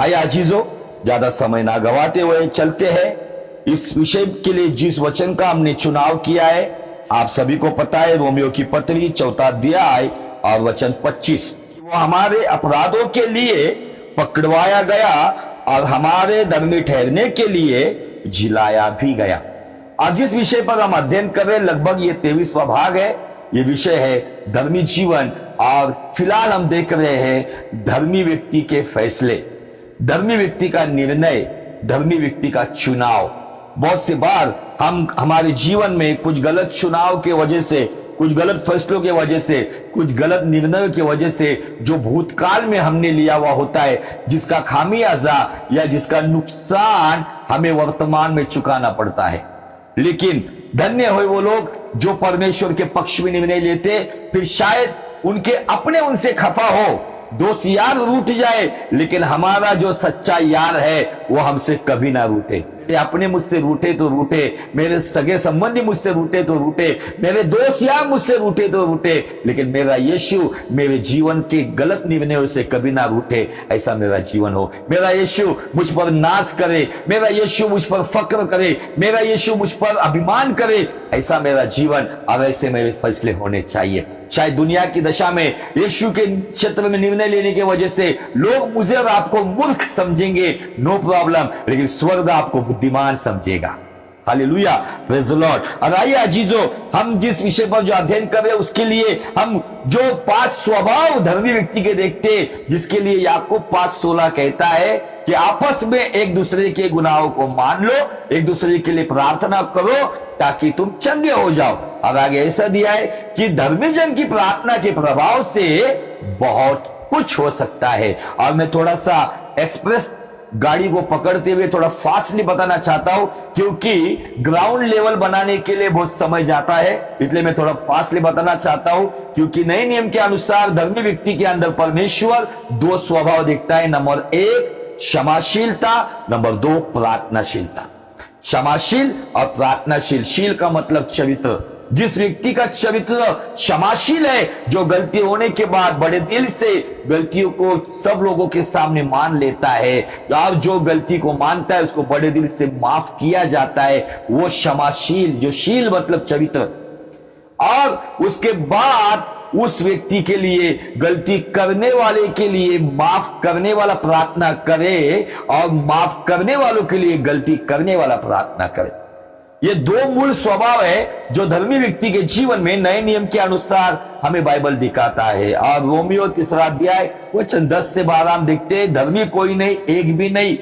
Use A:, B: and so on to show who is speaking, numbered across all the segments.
A: आइए अजीजों, ज्यादा समय ना गवाते हुए चलते हैं इस विषय के लिए जिस वचन का हमने चुनाव किया है। आप सभी को पता है, रोमियो की पत्री 4 अध्याय और वचन 25, वो हमारे अपराधों के लिए पकड़वाया गया और हमारे धर्मी ठहरने के लिए जिलाया भी गया। आज जिस विषय पर हम अध्ययन कर रहे हैं, लगभग ये 23वां भाग है। ये विषय है धर्मी जीवन, और फिलहाल हम देख रहे हैं धर्मी व्यक्ति के फैसले, धर्मी व्यक्ति का निर्णय, धर्मी व्यक्ति का चुनाव। बहुत सी बार हम हमारे जीवन में कुछ गलत चुनाव के वजह से, कुछ गलत फैसलों के वजह से, कुछ गलत निर्णयों की वजह से जो भूतकाल में हमने लिया हुआ होता है, जिसका खामियाजा या जिसका नुकसान हमें वर्तमान में चुकाना पड़ता है। लेकिन धन्य हो वो लोग जो परमेश्वर के पक्ष में निर्णय लेते, फिर शायद उनके अपने उनसे खफा हो, दोस्त यार रूठ जाए, लेकिन हमारा जो सच्चा यार है वो हमसे कभी ना रूठे। अपने मुझसे रूठे तो रूठे, मेरे सगे संबंधी मुझसे रूठे तो रूठे, मेरे दोस्त यार मुझसे रूठे तो रूठे, लेकिन मेरा यीशु मेरे जीवन के गलत निर्णयों से कभी ना रूठे, ऐसा मेरा जीवन हो। मेरा यीशु मुझ पर नाच करे, मेरा यीशु मुझ पर फक्र करे, मेरा यीशु मुझ पर अभिमान करे, ऐसा मेरा जीवन और ऐसे मेरे फैसले होने चाहिए। शायद दुनिया की दशा में यीशु के क्षेत्र में निर्णय लेने की वजह से लोग मुझे और आपको मूर्ख समझेंगे, नो प्रॉब्लम, लेकिन स्वर्ग आपको बुद्धिमान समझेगा। Hallelujah, praise the Lord. और आइए अजीजों, हम जिस विषय पर जो अध्ययन कर रहे हैं उसके लिए हम जो 5 स्वभाव धर्मी व्यक्ति के देखते हैं, जिसके लिए याकूब 5:16 कहता है कि आपस में एक दूसरे के गुनाहों को मान लो, एक दूसरे के लिए प्रार्थना करो ताकि तुम चंगे हो जाओ। और आगे ऐसा दिया है कि धर्मी जन की प्रार्थना के प्रभाव से बहुत कुछ हो सकता है। और मैं थोड़ा सा एक्सप्रेस गाड़ी को पकड़ते हुए थोड़ा फास्टली बताना चाहता हूं, क्योंकि ग्राउंड लेवल बनाने के लिए बहुत समय जाता है, इसलिए मैं थोड़ा फास्टली बताना चाहता हूं। क्योंकि नए नियम के अनुसार धर्मी व्यक्ति के अंदर परमेश्वर 2 स्वभाव देखता है। Number 1 क्षमाशीलता, number 2 प्रार्थनाशीलता। क्षमाशील और प्रार्थनाशील। शील का मतलब चरित्र। जिस व्यक्ति का चरित्र क्षमाशील है, जो गलती होने के बाद बड़े दिल से गलतियों को सब लोगों के सामने मान लेता है, और जो गलती को मानता है उसको बड़े दिल से माफ किया जाता है, वो क्षमाशील। जो शील मतलब चरित्र। और उसके बाद उस व्यक्ति के लिए, गलती करने वाले के लिए माफ करने वाला प्रार्थना करे, और माफ करने वालों के लिए गलती करने वाला प्रार्थना करे। ये 2 मूल स्वभाव है जो धर्मी व्यक्ति के जीवन में नए नियम के अनुसार हमें बाइबल दिखाता है। और रोमियो 3 अध्याय वचन 10 से 12 हम देखते हैं, धर्मी कोई नहीं, एक भी नहीं,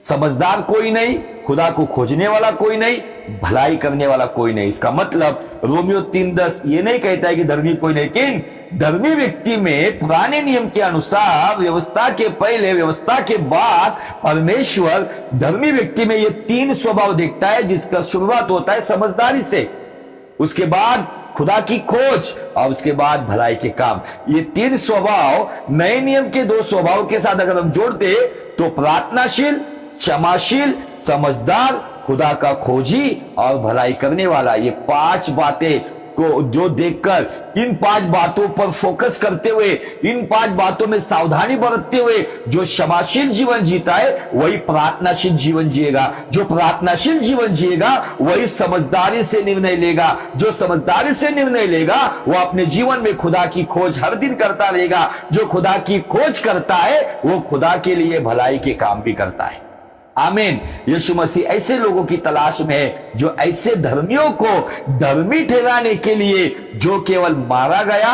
A: समझदार कोई नहीं, खुदा को खोजने वाला कोई नहीं, भलाई करने वाला कोई नहीं। इसका मतलब रोमियो 3:10 ये नहीं कहता है कि धर्मी कोई नहीं, लेकिन धर्मी व्यक्ति में पुराने नियम के अनुसार, व्यवस्था के पहले, व्यवस्था के बाद, परमेश्वर धर्मी व्यक्ति में ये 3 स्वभाव देखता है, जिसका शुरुआत होता है समझदारी से, उसके बाद खुदा की खोज, और उसके बाद भलाई के काम। ये 3 स्वभाव नए नियम के 2 स्वभाव के साथ अगर हम जोड़ते तो प्रार्थनाशील, क्षमाशील, समझदार, खुदा का खोजी और भलाई करने वाला, ये 5 बातें को जो देखकर, इन 5 बातों पर फोकस करते हुए, इन 5 बातों में सावधानी बरतते हुए जो क्षमाशील जीवन जीता है वही प्रार्थनाशील जीवन जिएगा। जो प्रार्थनाशील जीवन जिएगा वही समझदारी से निर्णय लेगा। जो समझदारी से निर्णय लेगा वो अपने जीवन में खुदा की खोज हर दिन करता रहेगा। जो खुदा की खोज करता है वो खुदा के लिए भलाई के काम भी करता है। आमीन। यीशु मसीह ऐसे लोगों की तलाश में है जो ऐसे धर्मियों को धर्मी ठहराने के लिए, जो केवल मारा गया,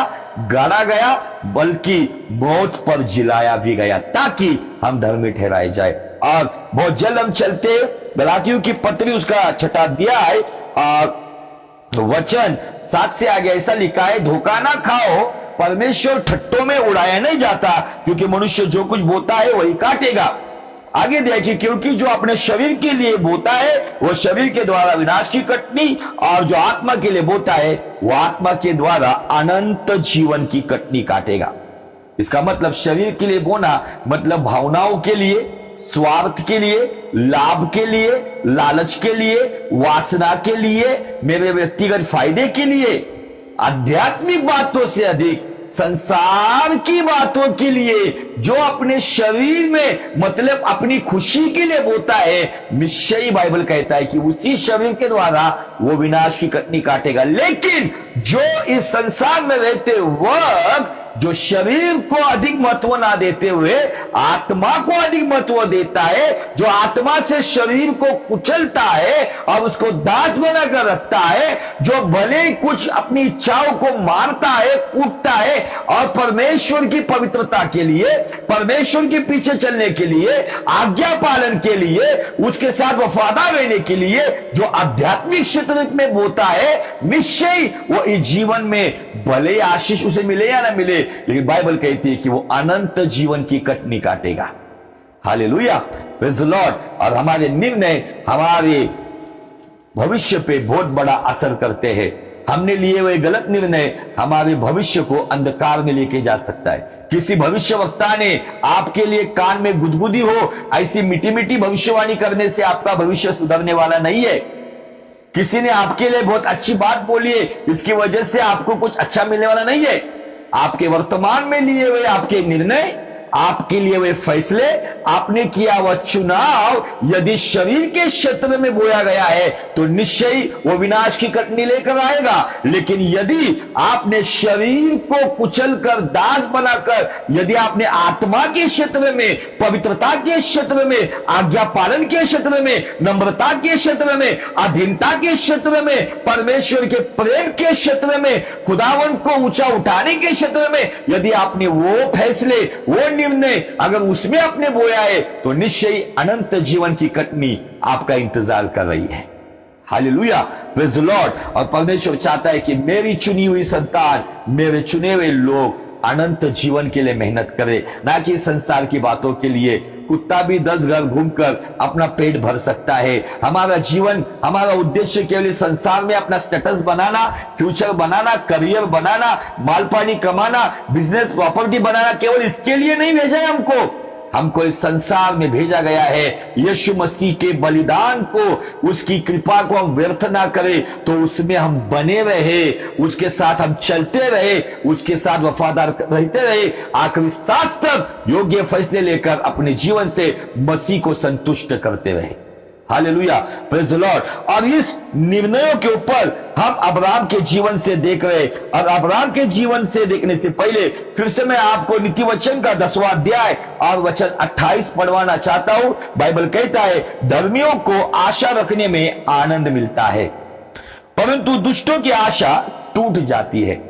A: गाड़ा गया, बल्कि मौत पर जिलाया भी गया, ताकि हम धर्मी ठहराए जाए। और बहुत जल्द हम चलते गलातियों की पत्री उसका 6 अध्याय वचन 7 से आगे ऐसा लिखा है, धोखा ना खाओ, परमेश्वर ठट्टों में उड़ाया नहीं जाता, क्योंकि मनुष्य जो कुछ बोता है वही काटेगा। आगे देखिए, क्योंकि जो अपने शरीर के लिए बोता है वो शरीर के द्वारा विनाश की कटनी, और जो आत्मा के लिए बोता है वो आत्मा के द्वारा अनंत जीवन की कटनी काटेगा। इसका मतलब शरीर के लिए बोना मतलब भावनाओं के लिए, स्वार्थ के लिए, लाभ के लिए, लालच के लिए, वासना के लिए, मेरे व्यक्तिगत फायदे के लिए, आध्यात्मिक बातों से अधिक संसार की बातों के लिए जो अपने शरीर में मतलब अपनी खुशी के लिए बोता है, निश्चय बाइबल कहता है कि उसी शरीर के द्वारा वो विनाश की कटनी काटेगा। लेकिन जो इस संसार में रहते वक्त जो शरीर को अधिक महत्व ना देते हुए आत्मा को अधिक महत्व देता है, जो आत्मा से शरीर को कुचलता है और उसको दास बनाकर रखता है, जो भले कुछ अपनी इच्छाओं को मारता है, कूटता है और परमेश्वर की पवित्रता के लिए, परमेश्वर के पीछे चलने के लिए, आज्ञा पालन के लिए, उसके साथ वफादार रहने के लिए जो आध्यात्मिक क्षेत्र में बोता है, निश्चय वो इस जीवन में भले आशीष उसे मिले या ना मिले, लेकिन बाइबल कहती है कि वो अनंत जीवन की कटनी काटेगा। Hallelujah, praise the Lord. और हमारे निर्णय हमारे भविष्य पे बहुत बड़ा असर करते हैं। हमने लिए हुए गलत निर्णय हमारे भविष्य को अंधकार में लेके जा सकता है। किसी भविष्यवक्ता ने आपके लिए कान में गुदगुदी हो ऐसी मीठी मीठी भविष्यवाणी करने से आपका भविष्य सुधरने वाला नहीं है। किसी ने आपके लिए बहुत अच्छी बात बोली है, इसकी वजह से आपको कुछ अच्छा मिलने वाला नहीं है। आपके वर्तमान में लिए हुए आपके निर्णय, आपके लिए वे फैसले, आपने किया वह चुनाव यदि शरीर के क्षेत्र में बोया गया है तो निश्चय वो विनाश की कटनी लेकर आएगा। लेकिन यदि आपने शरीर को कुचलकर दास बनाकर यदि आपने आत्मा के क्षेत्र में, पवित्रता के क्षेत्र में, आज्ञा पालन के क्षेत्र में, नम्रता के क्षेत्र में, अधीनता के क्षेत्र में, परमेश्वर के प्रेम के क्षेत्र में, खुदावन को ऊंचा उठाने के क्षेत्र में यदि आपने वो फैसले, वो निर्णय अगर उसमें आपने बोया है तो निश्चय अनंत जीवन की कटनी आपका इंतजार कर रही है। Hallelujah, praise the Lord. और परमेश्वर चाहता है कि मेरी चुनी हुई संतान, मेरे चुने हुए लोग अनंत जीवन के लिए मेहनत करे, ना कि संसार की बातों के लिए। कुत्ता भी 10 घर घूमकर अपना पेट भर सकता है। हमारा जीवन, हमारा उद्देश्य केवल संसार में अपना स्टेटस बनाना, फ्यूचर बनाना, करियर बनाना, माल पानी कमाना, बिजनेस प्रॉपर्टी बनाना, केवल इसके लिए नहीं भेजा है हमको इस संसार में भेजा गया है यीशु मसीह के बलिदान को, उसकी कृपा को हम व्यर्थ ना करें तो उसमें हम बने रहे, उसके साथ हम चलते रहे, उसके साथ वफादार रहते रहे, आखिरी सांस तक योग्य फैसले लेकर अपने जीवन से मसीह को संतुष्ट करते रहे। Hallelujah, praise the Lord. और इस निर्णयों के ऊपर हम अब्राहम के जीवन से देख रहे, और अब्राहम के जीवन से देखने से पहले फिर से मैं आपको नीति वचन का 10वां अध्याय और वचन 28 पढ़वाना चाहता हूं। बाइबल कहता है, धर्मियों को आशा रखने में आनंद मिलता है परंतु दुष्टों की आशा टूट जाती है।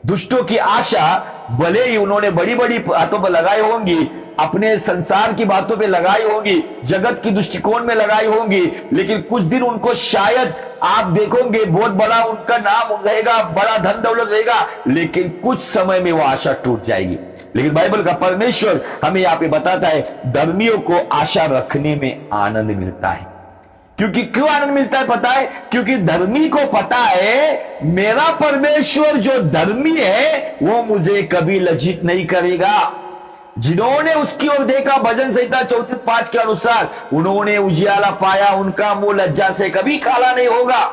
A: दुष्टों की आशा भले ही उन्होंने बड़ी बड़ी बातों पर लगाई होंगी, अपने संसार की बातों पे लगाई होंगी, जगत की दृष्टिकोण में लगाई होंगी, लेकिन कुछ दिन उनको शायद आप देखोगे बहुत बड़ा उनका नाम रहेगा, बड़ा धन दौलत रहेगा, लेकिन कुछ समय में वो आशा टूट जाएगी। लेकिन बाइबल का परमेश्वर हमें यहाँ पे बताता है, धर्मियों को आशा रखने में आनंद मिलता है। क्योंकि क्यों आनंद मिलता है पता है? क्योंकि धर्मी को पता है मेरा परमेश्वर जो धर्मी है वो मुझे कभी लज्जित नहीं करेगा। जिन्होंने उसकी ओर देखा, भजन संहिता 34:5 के अनुसार, उन्होंने उजियाला पाया, उनका मुंह लज्जा से कभी काला नहीं होगा।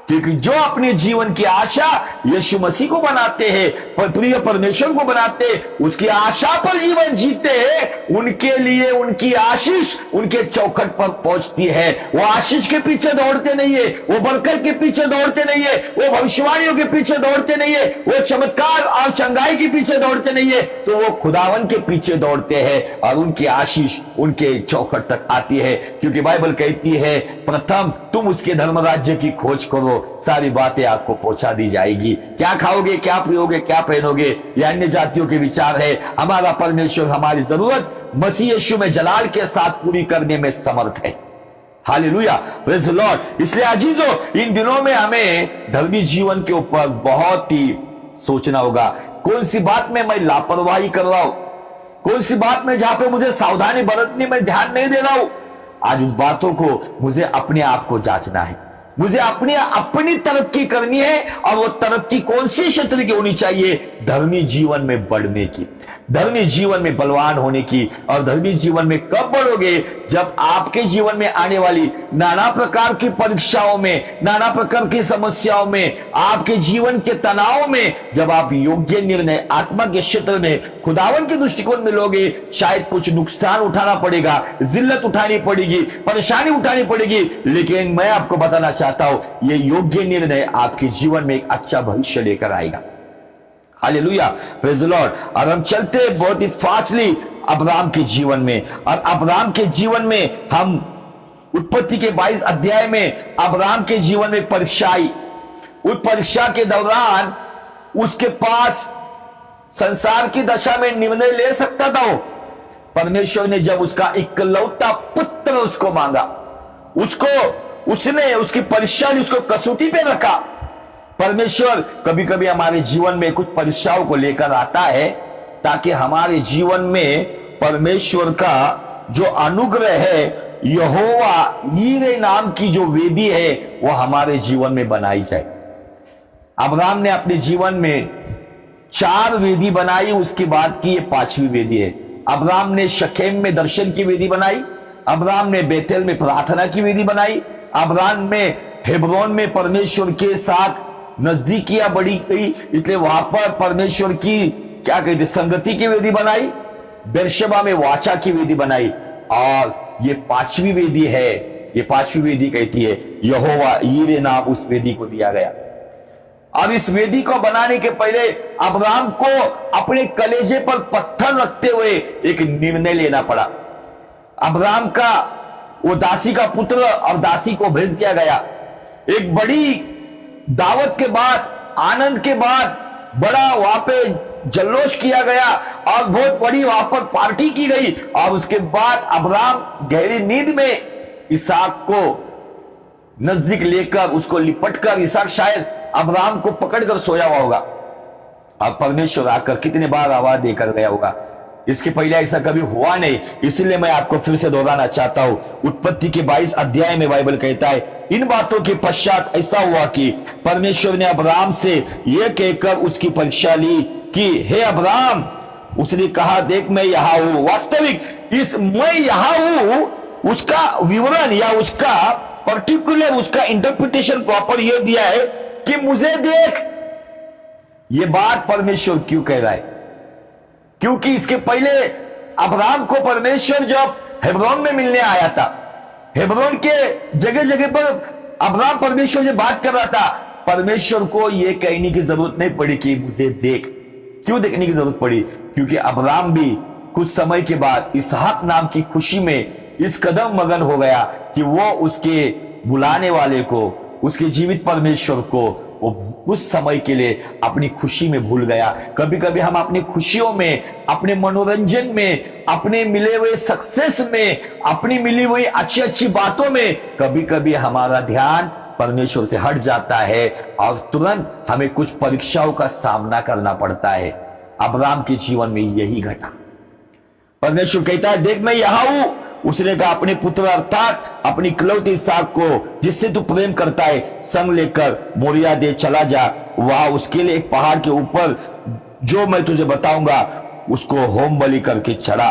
A: क्योंकि जो अपने जीवन की आशा यीशु मसीह को बनाते हैं, प्रिय परमेश्वर को बनाते हैं, उसकी आशा पर जीवन जीते हैं, उनके लिए उनकी आशीष उनके चौखट पर पहुंचती है। वो आशीष के पीछे दौड़ते नहीं है, वो बरकत के पीछे दौड़ते नहीं है, वो भविष्यवाणियों के पीछे दौड़ते नहीं है, वो चमत्कार और चंगाई के पीछे दौड़ते नहीं है, तो वो खुदावन के पीछे दौड़ते हैं और उनकी आशीष उनके चौखट तक आती है। क्योंकि बाइबल कहती है, प्रथम तुम उसके धर्म राज्य की खोज करो, सारी बातें आपको पहुंचा दी जाएगी। क्या खाओगे, क्या पियोगे, क्या पहनोगे, ये अन्य जातियों के विचार है। हमारा परमेश्वर हमारी जरूरत मसीह यीशु में जलाल के साथ पूरी करने में समर्थ है। Hallelujah, praise the Lord. इसलिए अजीजों, इन दिनों में हमें धर्मी जीवन के ऊपर बहुत ही सोचना होगा। कौन सी बात में मैं लापरवाही कर रहा हूं, कौन सी बात में जहां पे मुझे सावधानी बरतनी में ध्यान नहीं दे रहा हूं। आज उस बातों को मुझे अपने आप को जांचना है, मुझे अपनी तरक्की करनी है। और वो तरक्की कौन सी क्षेत्र की होनी चाहिए? धर्मी जीवन में बढ़ने की, धर्मी जीवन में बलवान होने की। और धर्मी जीवन में कब बढ़ोगे? जब आपके जीवन में आने वाली नाना प्रकार की परीक्षाओं में, नाना प्रकार की समस्याओं में, आपके जीवन के तनाव में जब आप योग्य निर्णय आत्मा के क्षेत्र में खुदावन के दृष्टिकोण में लोगे, शायद कुछ नुकसान उठाना पड़ेगा, जिल्लत उठानी पड़ेगी, परेशानी उठानी पड़ेगी, लेकिन मैं आपको बताना चाहता हूं यह योग्य निर्णय आपके जीवन में एक अच्छा भविष्य लेकर आएगा। Hallelujah, praise the Lord. और हम चलते बहुत ही फास्टली अब्राहम के जीवन में, और अब्राहम के जीवन में हम उत्पत्ति के 22 अध्याय में अब्राहम के जीवन में परीक्षा आई। उस परीक्षा के दौरान उसके पास संसार की दशा में निर्णय ले सकता था वो। परमेश्वर ने जब उसका इकलौता पुत्र उसको मांगा, उसने उसकी परीक्षा ने उसको कसौटी पे रखा। परमेश्वर कभी कभी हमारे जीवन में कुछ परीक्षाओं को लेकर आता है ताकि हमारे जीवन में परमेश्वर का जो अनुग्रह है, यहोवा यीरे नाम की जो वेदी है, वो हमारे जीवन में बनाई जाए। अब्राहम ने अपने जीवन में 4 वेदी बनाई, उसके बाद की ये 5वीं वेदी है। अब्राहम ने शकेम में दर्शन की वेदी बनाई, अब्राहम ने बेतेल में प्रार्थना की वेदी बनाई, अब्राहम ने हेब्रोन में परमेश्वर के साथ नजदीकियां बढ़ी गई, इसलिए वहां पर परमेश्वर की क्या कहते संगति की वेदी बनाई, बेरशेबा में वाचा की वेदी बनाई, और ये 5वीं वेदी है। ये 5वीं वेदी कहती है यहोवा यीरे नाम उस वेदी को दिया गया। और इस वेदी को बनाने के पहले अब्राहम को अपने कलेजे पर पत्थर रखते हुए एक निर्णय लेना पड़ा। अब्राहम का वो दासी का पुत्र और दासी को भेज दिया गया। एक बड़ी दावत के बाद, आनंद के बाद बड़ा वहां पे जल्लोष किया गया और बहुत बड़ी वहां पर पार्टी की गई। और उसके बाद अब्राहम गहरी नींद में इसहाक को नजदीक लेकर उसको लिपटकर, इसहाक शायद अब्राहम को पकड़कर सोया हुआ होगा और परमेश्वर आकर कितने बार आवाज देकर गया होगा। इसके पहले ऐसा कभी हुआ नहीं, इसलिए मैं आपको फिर से दोहराना चाहता हूं। उत्पत्ति के 22 अध्याय में बाइबल कहता है, इन बातों के पश्चात ऐसा हुआ कि परमेश्वर ने अब्राहम से यह कहकर उसकी परीक्षा ली कि हे अब्राहम, उसने कहा देख मैं यहां हूं। वास्तविक इस मैं यहां हूं उसका विवरण या उसका पर्टिकुलर उसका इंटरप्रिटेशन प्रॉपर यह दिया है कि मुझे देख। यह बात परमेश्वर क्यों कह रहा है? क्योंकि इसके पहले अब्राहम को परमेश्वर जब हेब्रोन में मिलने आया था, हेब्रोन के जगह जगह पर अब्राहम परमेश्वर से बात कर रहा था। परमेश्वर को यह कहने की जरूरत नहीं पड़ी कि मुझे देख। क्यों देखने की जरूरत पड़ी? क्योंकि अब्राहम भी कुछ समय के बाद इसहाक नाम की खुशी में इस कदम मगन हो गया कि वो उसके बुलाने वाले को, उसके जीवित परमेश्वर को वो कुछ समय के लिए अपनी खुशी में भूल गया। कभी कभी हम अपनी खुशियों में, अपने मनोरंजन में, अपने मिले हुए सक्सेस में, अपनी मिली हुई अच्छी अच्छी बातों में कभी कभी हमारा ध्यान परमेश्वर से हट जाता है और तुरंत हमें कुछ परीक्षाओं का सामना करना पड़ता है। अब्राहम के जीवन में यही घटा। परमेश्वर कहता है देख मैं यहां हूं। उसने कहा अपने पुत्र अर्थात अपनी इकलौते इसहाक को जिससे तू प्रेम करता है संग लेकर मोरिया दे चला जा। वहां उसके लिए एक पहाड़ के ऊपर जो मैं तुझे बताऊंगा उसको होम बलि करके चढ़ा।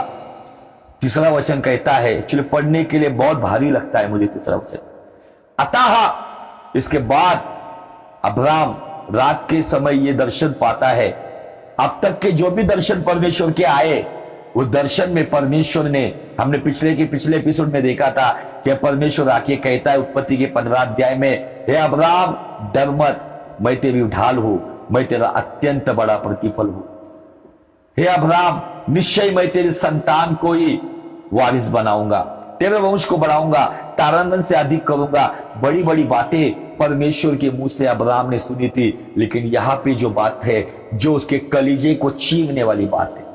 A: तीसरा वचन कहता है, एक्चुअली पढ़ने के लिए बहुत भारी लगता है मुझे तीसरा वचन। अतः इसके बाद अब्राहम रात के समय ये दर्शन पाता है। अब तक के जो भी दर्शन परमेश्वर के आए, उस दर्शन में परमेश्वर ने, हमने पिछले एपिसोड में देखा था कि परमेश्वर आके कहता है उत्पत्ति के 15 अध्याय में, हे अब्राहम डर मत, मैं तेरी ढाल हूं, मैं तेरा अत्यंत बड़ा प्रतिफल हूं। हे अब्राहम निश्चय मैं तेरे संतान को ही वारिस बनाऊंगा, तेरे वंश को बढ़ाऊंगा, तारंदन से अधिक करूंगा। बड़ी बड़ी बातें परमेश्वर के मुंह से अब्राहम ने सुनी थी, लेकिन यहां पे जो बात है, जो उसके कलीजे को छीनने वाली बात है,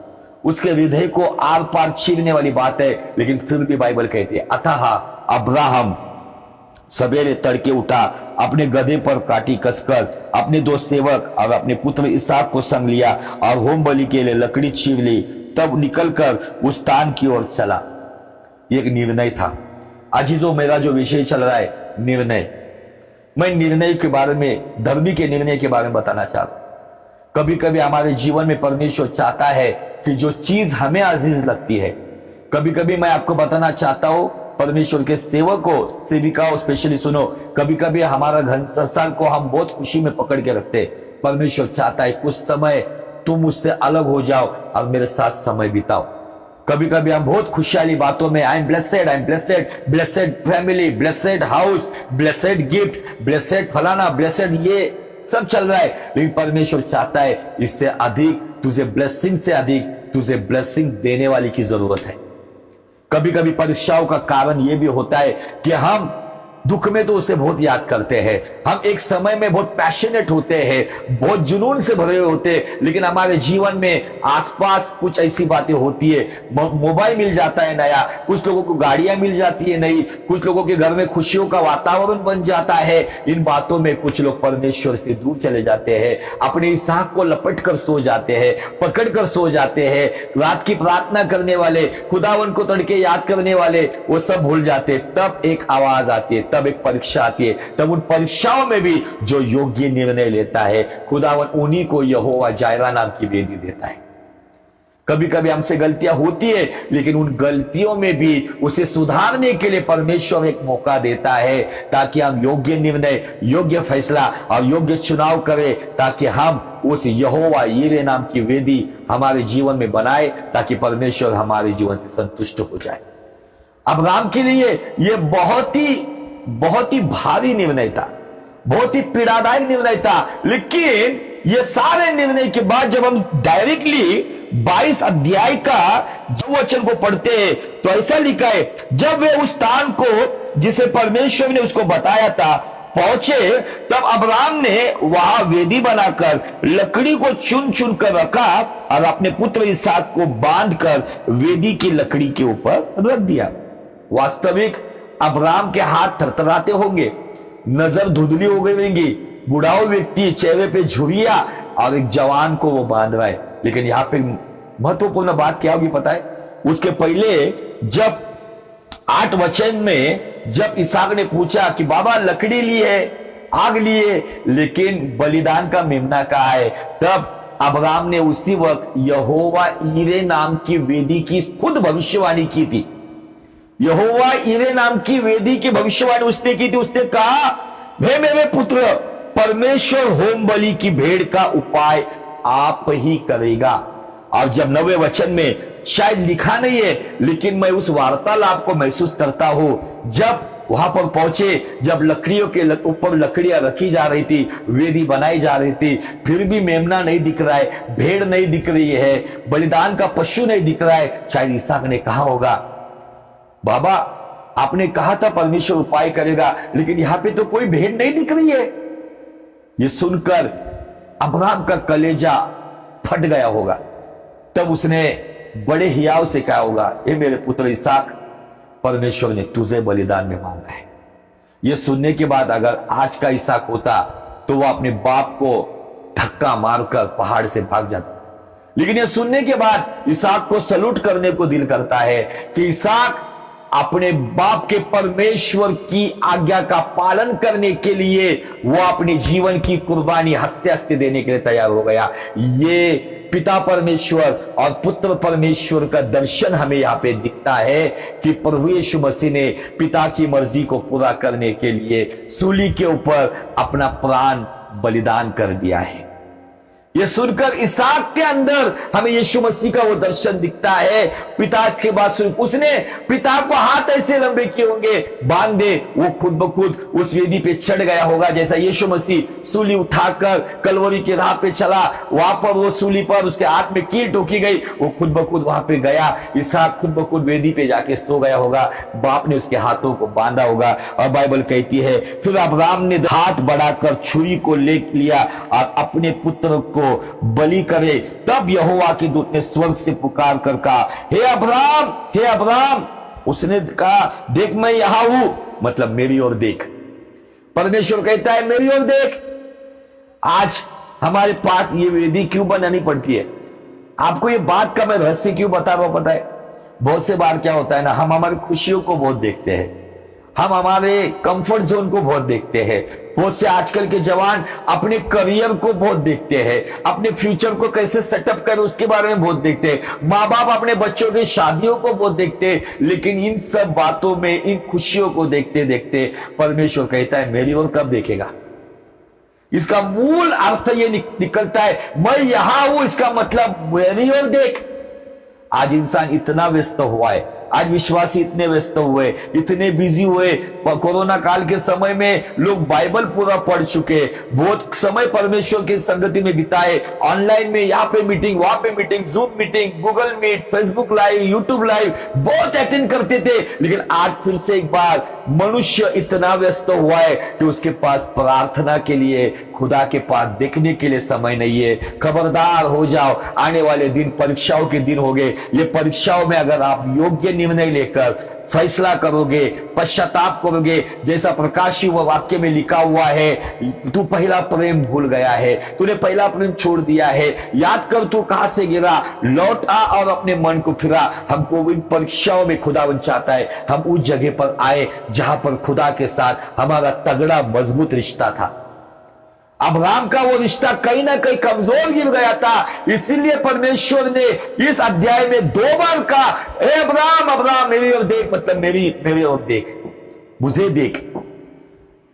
A: उसके हृदय को आर पार छीनने वाली बात है, लेकिन फिर भी बाइबल कहती है अतः अब्राहम सवेरे तड़के उठा, अपने गधे पर काटी कसकर अपने 2 सेवक और अपने पुत्र इसहाक को संग लिया और होम बलि के लिए लकड़ी छीन ली। तब निकलकर उस स्थान की ओर चला। एक निर्णय था। अजीजों, मेरा जो विषय चल रहा है निर्णय, मैं निर्णय के बारे में, धर्मी के निर्णय के बारे में बताना चाहता हूं। कभी कभी हमारे जीवन में परमेश्वर चाहता है कि जो चीज हमें अजीज लगती है, कभी कभी मैं आपको बताना चाहता हूं, परमेश्वर के सेवकों सेविकाओं स्पेशली सुनो, कभी कभी हमारा घर संसार को हम बहुत खुशी में पकड़ के रखते हैं। परमेश्वर चाहता है कुछ समय तुम मुझसे अलग हो जाओ और मेरे साथ समय बिताओ। कभी कभी हम बहुत खुशहाली बातों में I am blessed, blessed family, blessed house, blessed gift, blessed फलाना, ब्लेसेड ये सब चल रहा है, लेकिन परमेश्वर चाहता है इससे अधिक तुझे ब्लेसिंग से अधिक तुझे ब्लेसिंग देने वाली की जरूरत है। कभी कभी परीक्षाओं का कारण यह भी होता है कि हम दुख में तो उसे बहुत याद करते हैं, हम एक समय में बहुत पैशनेट होते हैं, बहुत जुनून से भरे हुए होते हैं, लेकिन हमारे जीवन में आसपास कुछ ऐसी बातें होती है, मोबाइल मिल जाता है नया, कुछ लोगों को गाड़ियां मिल जाती है नई, कुछ लोगों के घर में खुशियों का वातावरण बन जाता है। इन बातों में कुछ लोग परमेश्वर से दूर चले जाते हैं, अपने इसहाक को लपट कर सो जाते हैं, पकड़ कर सो जाते हैं। रात की प्रार्थना करने वाले, खुदावन को तड़के याद करने वाले, वो सब भूल जाते। तब एक आवाज आती है, तब एक परीक्षा आती है, तब उन परीक्षाओं में भी जो योग्य निर्णय लेता है, खुदावन उन्हीं को यहोवा जायरा नाम की वेदी देता है। कभी कभी हमसे गलतियां होती है, लेकिन उन गलतियों में भी उसे सुधारने के लिए परमेश्वर एक मौका देता है, ताकि हम योग्य निर्णय, योग्य फैसला और योग्य चुनाव करें, ताकि हम उस यहोवा यीरे नाम की वेदी हमारे जीवन में बनाए, ताकि परमेश्वर हमारे जीवन से संतुष्ट हो जाए। अब्राहम के लिए यह बहुत ही भारी निर्णय था, बहुत ही पीड़ादायक निर्णय था, लेकिन ये सारे निर्णय के बाद जब हम डायरेक्टली 22 अध्याय का जब वचन को पढ़ते हैं तो ऐसा लिखा है, जब वे उस स्थान को जिसे परमेश्वर ने उसको बताया था पहुंचे, तब अब्राहम ने वहां वेदी बनाकर लकड़ी को चुन चुन कर रखा और अपने पुत्र इसहाक को बांधकर वेदी की लकड़ी के ऊपर रख दिया। वास्तविक अब्राहम के हाथ थरथराते होंगे, नजर धुंधली हो गई होंगी, बुढ़ाऊ व्यक्ति, चेहरे पे झुर्रियां, और एक जवान को वो बांध रहा है। लेकिन यहां पे महत्वपूर्ण बात क्या होगी पता है? उसके पहले जब 8 वचन में जब इसहाक ने पूछा कि बाबा लकड़ी ली है, आग लिए, लेकिन बलिदान का मेमना कहाँ है, तब अब्राहम ने उसी वक्त यहोवा यीरे नाम की वेदी की खुद भविष्यवाणी की थी। यहोवा यीरे नाम की वेदी की भविष्यवाणी उसने की थी। उसने कहा, हे मेरे पुत्र, परमेश्वर होम बलि की भेड़ का उपाय आप ही करेगा। और जब 9वें वचन में शायद लिखा नहीं है, लेकिन मैं उस वार्तालाप को महसूस करता हूं, जब वहां पर पहुंचे, जब लकड़ियों के ऊपर लकड़ियां रखी जा रही थी, वेदी बनाई जा रही थी, फिर भी मेमना नहीं दिख रहा है, भेड़ नहीं दिख रही है, बलिदान का पशु नहीं दिख रहा है। शायद इसहाक ने कहा होगा, बाबा आपने कहा था परमेश्वर उपाय करेगा, लेकिन यहां पे तो कोई भेड़ नहीं दिख रही है। यह सुनकर अब्राहम का कलेजा फट गया होगा। तब उसने बड़े हियाव से कहा होगा, हे मेरे पुत्र इसहाक, परमेश्वर ने तुझे बलिदान में मांगा है। यह सुनने के बाद अगर आज का इसहाक होता तो वह अपने बाप को धक्का मारकर पहाड़ से भाग जाता। लेकिन यह सुनने के बाद इसहाक को सलूट करने को दिल करता है कि इसहाक अपने बाप के परमेश्वर की आज्ञा का पालन करने के लिए वो अपने जीवन की कुर्बानी हंसते हंसते देने के लिए तैयार हो गया। ये पिता परमेश्वर और पुत्र परमेश्वर का दर्शन हमें यहाँ पे दिखता है कि प्रभु यीशु मसीह ने पिता की मर्जी को पूरा करने के लिए सूली के ऊपर अपना प्राण बलिदान कर दिया है। यह सुनकर इसहाक के अंदर हमें यीशु मसीह का वो दर्शन दिखता है। पिता के बाद सुन, उसने पिता को हाथ ऐसे लंबे किए होंगे, बांध दे, वो खुद ब खुद उस वेदी पे चढ़ गया होगा, जैसा यीशु मसीह सूली उठाकर कलवरी के राह पे चला, वहां पर वो सूली पर उसके हाथ में कील ठोकी गई, वो खुद ब खुद वहां पे गया। इसहाक खुद ब खुद वेदी पे जाके सो गया होगा, बाप ने उसके हाथों को बांधा होगा। और बाइबल कहती है, फिर अब्राहम ने हाथ बढ़ाकर छुरी को ले लिया और अपने पुत्र को बलि करे। तब यहोवा के दूत ने स्वर्ग से पुकार कर कहा, हे अब्राहम, हे अब्राहम। उसने कहा, देख मैं यहां हूं, मतलब मेरी ओर देख। परमेश्वर कहता है मेरी ओर देख। आज हमारे पास ये वेदी क्यों बनानी पड़ती है? आपको ये बात का मैं रहस्य क्यों बता रहा हूं पता है? बहुत से बार क्या होता है ना, हम हमारी खुशियों को बहुत देखते हैं, हम हमारे कंफर्ट जोन को बहुत देखते हैं। बहुत से आजकल के जवान अपने करियर को बहुत देखते हैं, अपने फ्यूचर को कैसे सेटअप करें उसके बारे में बहुत देखते हैं। माँ बाप अपने बच्चों की शादियों को बहुत देखते हैं, लेकिन इन सब बातों में, इन खुशियों को देखते देखते परमेश्वर कहता है मेरी ओर कब देखेगा। इसका मूल अर्थ ये निकलता है, मैं यहां हूं, इसका मतलब मेरी ओर देख। आज इंसान इतना व्यस्त हुआ है, आज विश्वासी इतने व्यस्त हुए, इतने बिजी हुए। कोरोना काल के समय में लोग बाइबल पूरा पढ़ चुके, बहुत समय परमेश्वर की संगति में बिताए, ऑनलाइन में यहाँ पे मीटिंग, वहां पे meeting, zoom meeting, Google meet, Facebook live, YouTube live बहुत अटेंड करते थे। लेकिन आज फिर से एक बार मनुष्य इतना व्यस्त हुआ है कि उसके पास प्रार्थना के लिए, खुदा के पास देखने के लिए समय नहीं है। खबरदार हो जाओ, आने वाले दिन परीक्षाओं के दिन हो गए। ये परीक्षाओं में अगर आप योग्य निर्णय लेकर फैसला करोगे, पश्चाताप करोगे, जैसा प्रकाशित वाक्य में लिखा हुआ है, तू पहला प्रेम भूल गया है, तूने पहला प्रेम छोड़ दिया है, याद कर तू कहां से गिरा, लौट आ और अपने मन को फिरा। हमको इन परीक्षाओं में खुदावंद चाहता है हम उस जगह पर आए जहां पर खुदा के साथ हमारा तगड़ा मजबूत रिश्ता था। अब्राहम का वो रिश्ता कहीं ना कहीं कमजोर गिर गया था, इसीलिए परमेश्वर ने इस अध्याय में 2 बार कहा, ए अब्राहम, अब्राहम मेरी ओर देख, मतलब मेरी ओर देख, मुझे देख।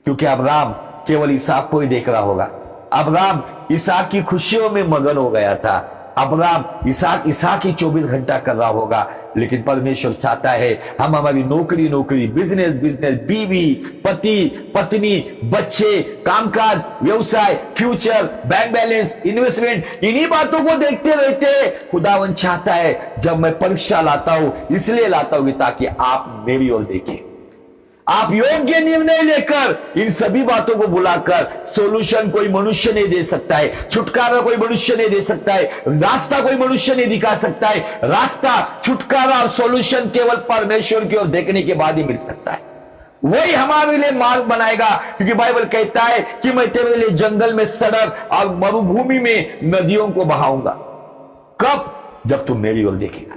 A: क्योंकि अब्राहम केवल इसहाक को ही देख रहा होगा। अब्राहम इसहाक की खुशियों में मगन हो गया था। अब्राहम इसहाक ही 24 घंटा कर रहा होगा। लेकिन परमेश्वर चाहता है हम हमारी नौकरी, बिजनेस, बीवी, पति, पत्नी, बच्चे, कामकाज, व्यवसाय, फ्यूचर, बैंक बैलेंस, इन्वेस्टमेंट, इन्हीं बातों को देखते रहते। खुदावंद चाहता है जब मैं परीक्षा लाता हूं, इसलिए लाता हूं ताकि आप मेरी ओर देखें। आप योग्य निर्णय लेकर इन सभी बातों को बुलाकर, सोल्यूशन कोई मनुष्य नहीं दे सकता है, छुटकारा कोई मनुष्य नहीं दे सकता है, रास्ता कोई मनुष्य नहीं दिखा सकता है। रास्ता, छुटकारा और सोल्यूशन केवल परमेश्वर की ओर देखने के बाद ही मिल सकता है। वही हमारे लिए मार्ग बनाएगा, क्योंकि बाइबल कहता है कि मैं तेरे लिए जंगल में सड़क और मरुभूमि में नदियों को बहाऊंगा। कब? जब तुम मेरी ओर देखेगा।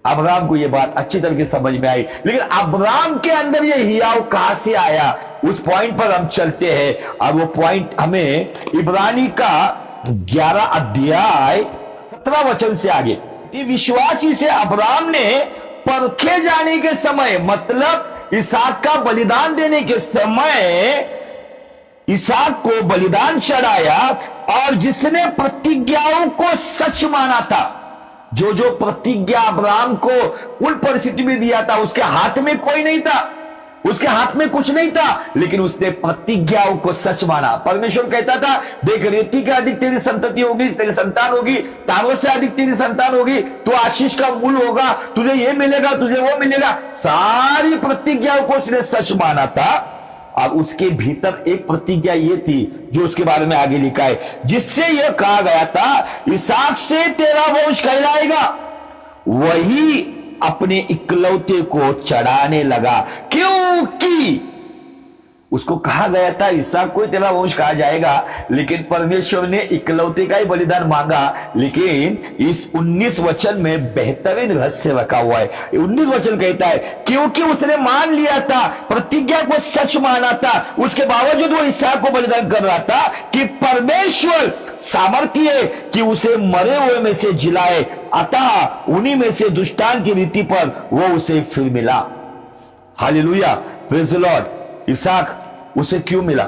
A: अब्राहम को यह बात अच्छी तरह से समझ में आई, लेकिन अब्राहम के अंदर यह हियाव कहां से आया, उस पॉइंट पर हम चलते हैं। और वो पॉइंट हमें इब्रानी का 11 अध्याय 17 वचन से आगे। विश्वासी से अब्राहम ने परखे जाने के समय, मतलब इसहाक का बलिदान देने के समय इसहाक को बलिदान चढ़ाया, और जिसने प्रतिज्ञाओं को सच माना था, जो प्रतिज्ञा अब्राहम को उन परिस्थिति में दिया था, उसके हाथ में कोई नहीं था, उसके हाथ में कुछ नहीं था, लेकिन उसने प्रतिज्ञाओं को सच माना। परमेश्वर कहता था, देख रेती के अधिक तेरी संतति होगी, तेरी संतान होगी, तारों से अधिक तेरी संतान होगी, तू आशीष का मूल होगा, तुझे ये मिलेगा, तुझे वो मिलेगा। सारी प्रतिज्ञाओं को उसने सच माना था। और उसके भीतर एक प्रतिज्ञा ये थी जो उसके बारे में आगे लिखा है, जिससे यह कहा गया था, इसहाक से तेरा वंश कहलाएगा। वही अपने इकलौते को चढ़ाने लगा, क्योंकि उसको कहा गया था इसहाक को तेरा वंश कहा जाएगा, लेकिन परमेश्वर ने इकलौते का ही बलिदान मांगा। लेकिन इस 19 वचन में बेहतरीन रहस्य रखा हुआ है। 19 वचन कहता है, क्योंकि उसने मान लिया था, प्रतिज्ञा को सच माना था, उसके बावजूद वो इसहाक को बलिदान कर रहा था कि परमेश्वर सामर्थ्य है कि उसे मरे हुए में से जिलाए, अतः उन्हीं में से दुष्टान की रीति पर वो उसे फिर मिला। Hallelujah, praise the lord. इसहाक उसे क्यों मिला?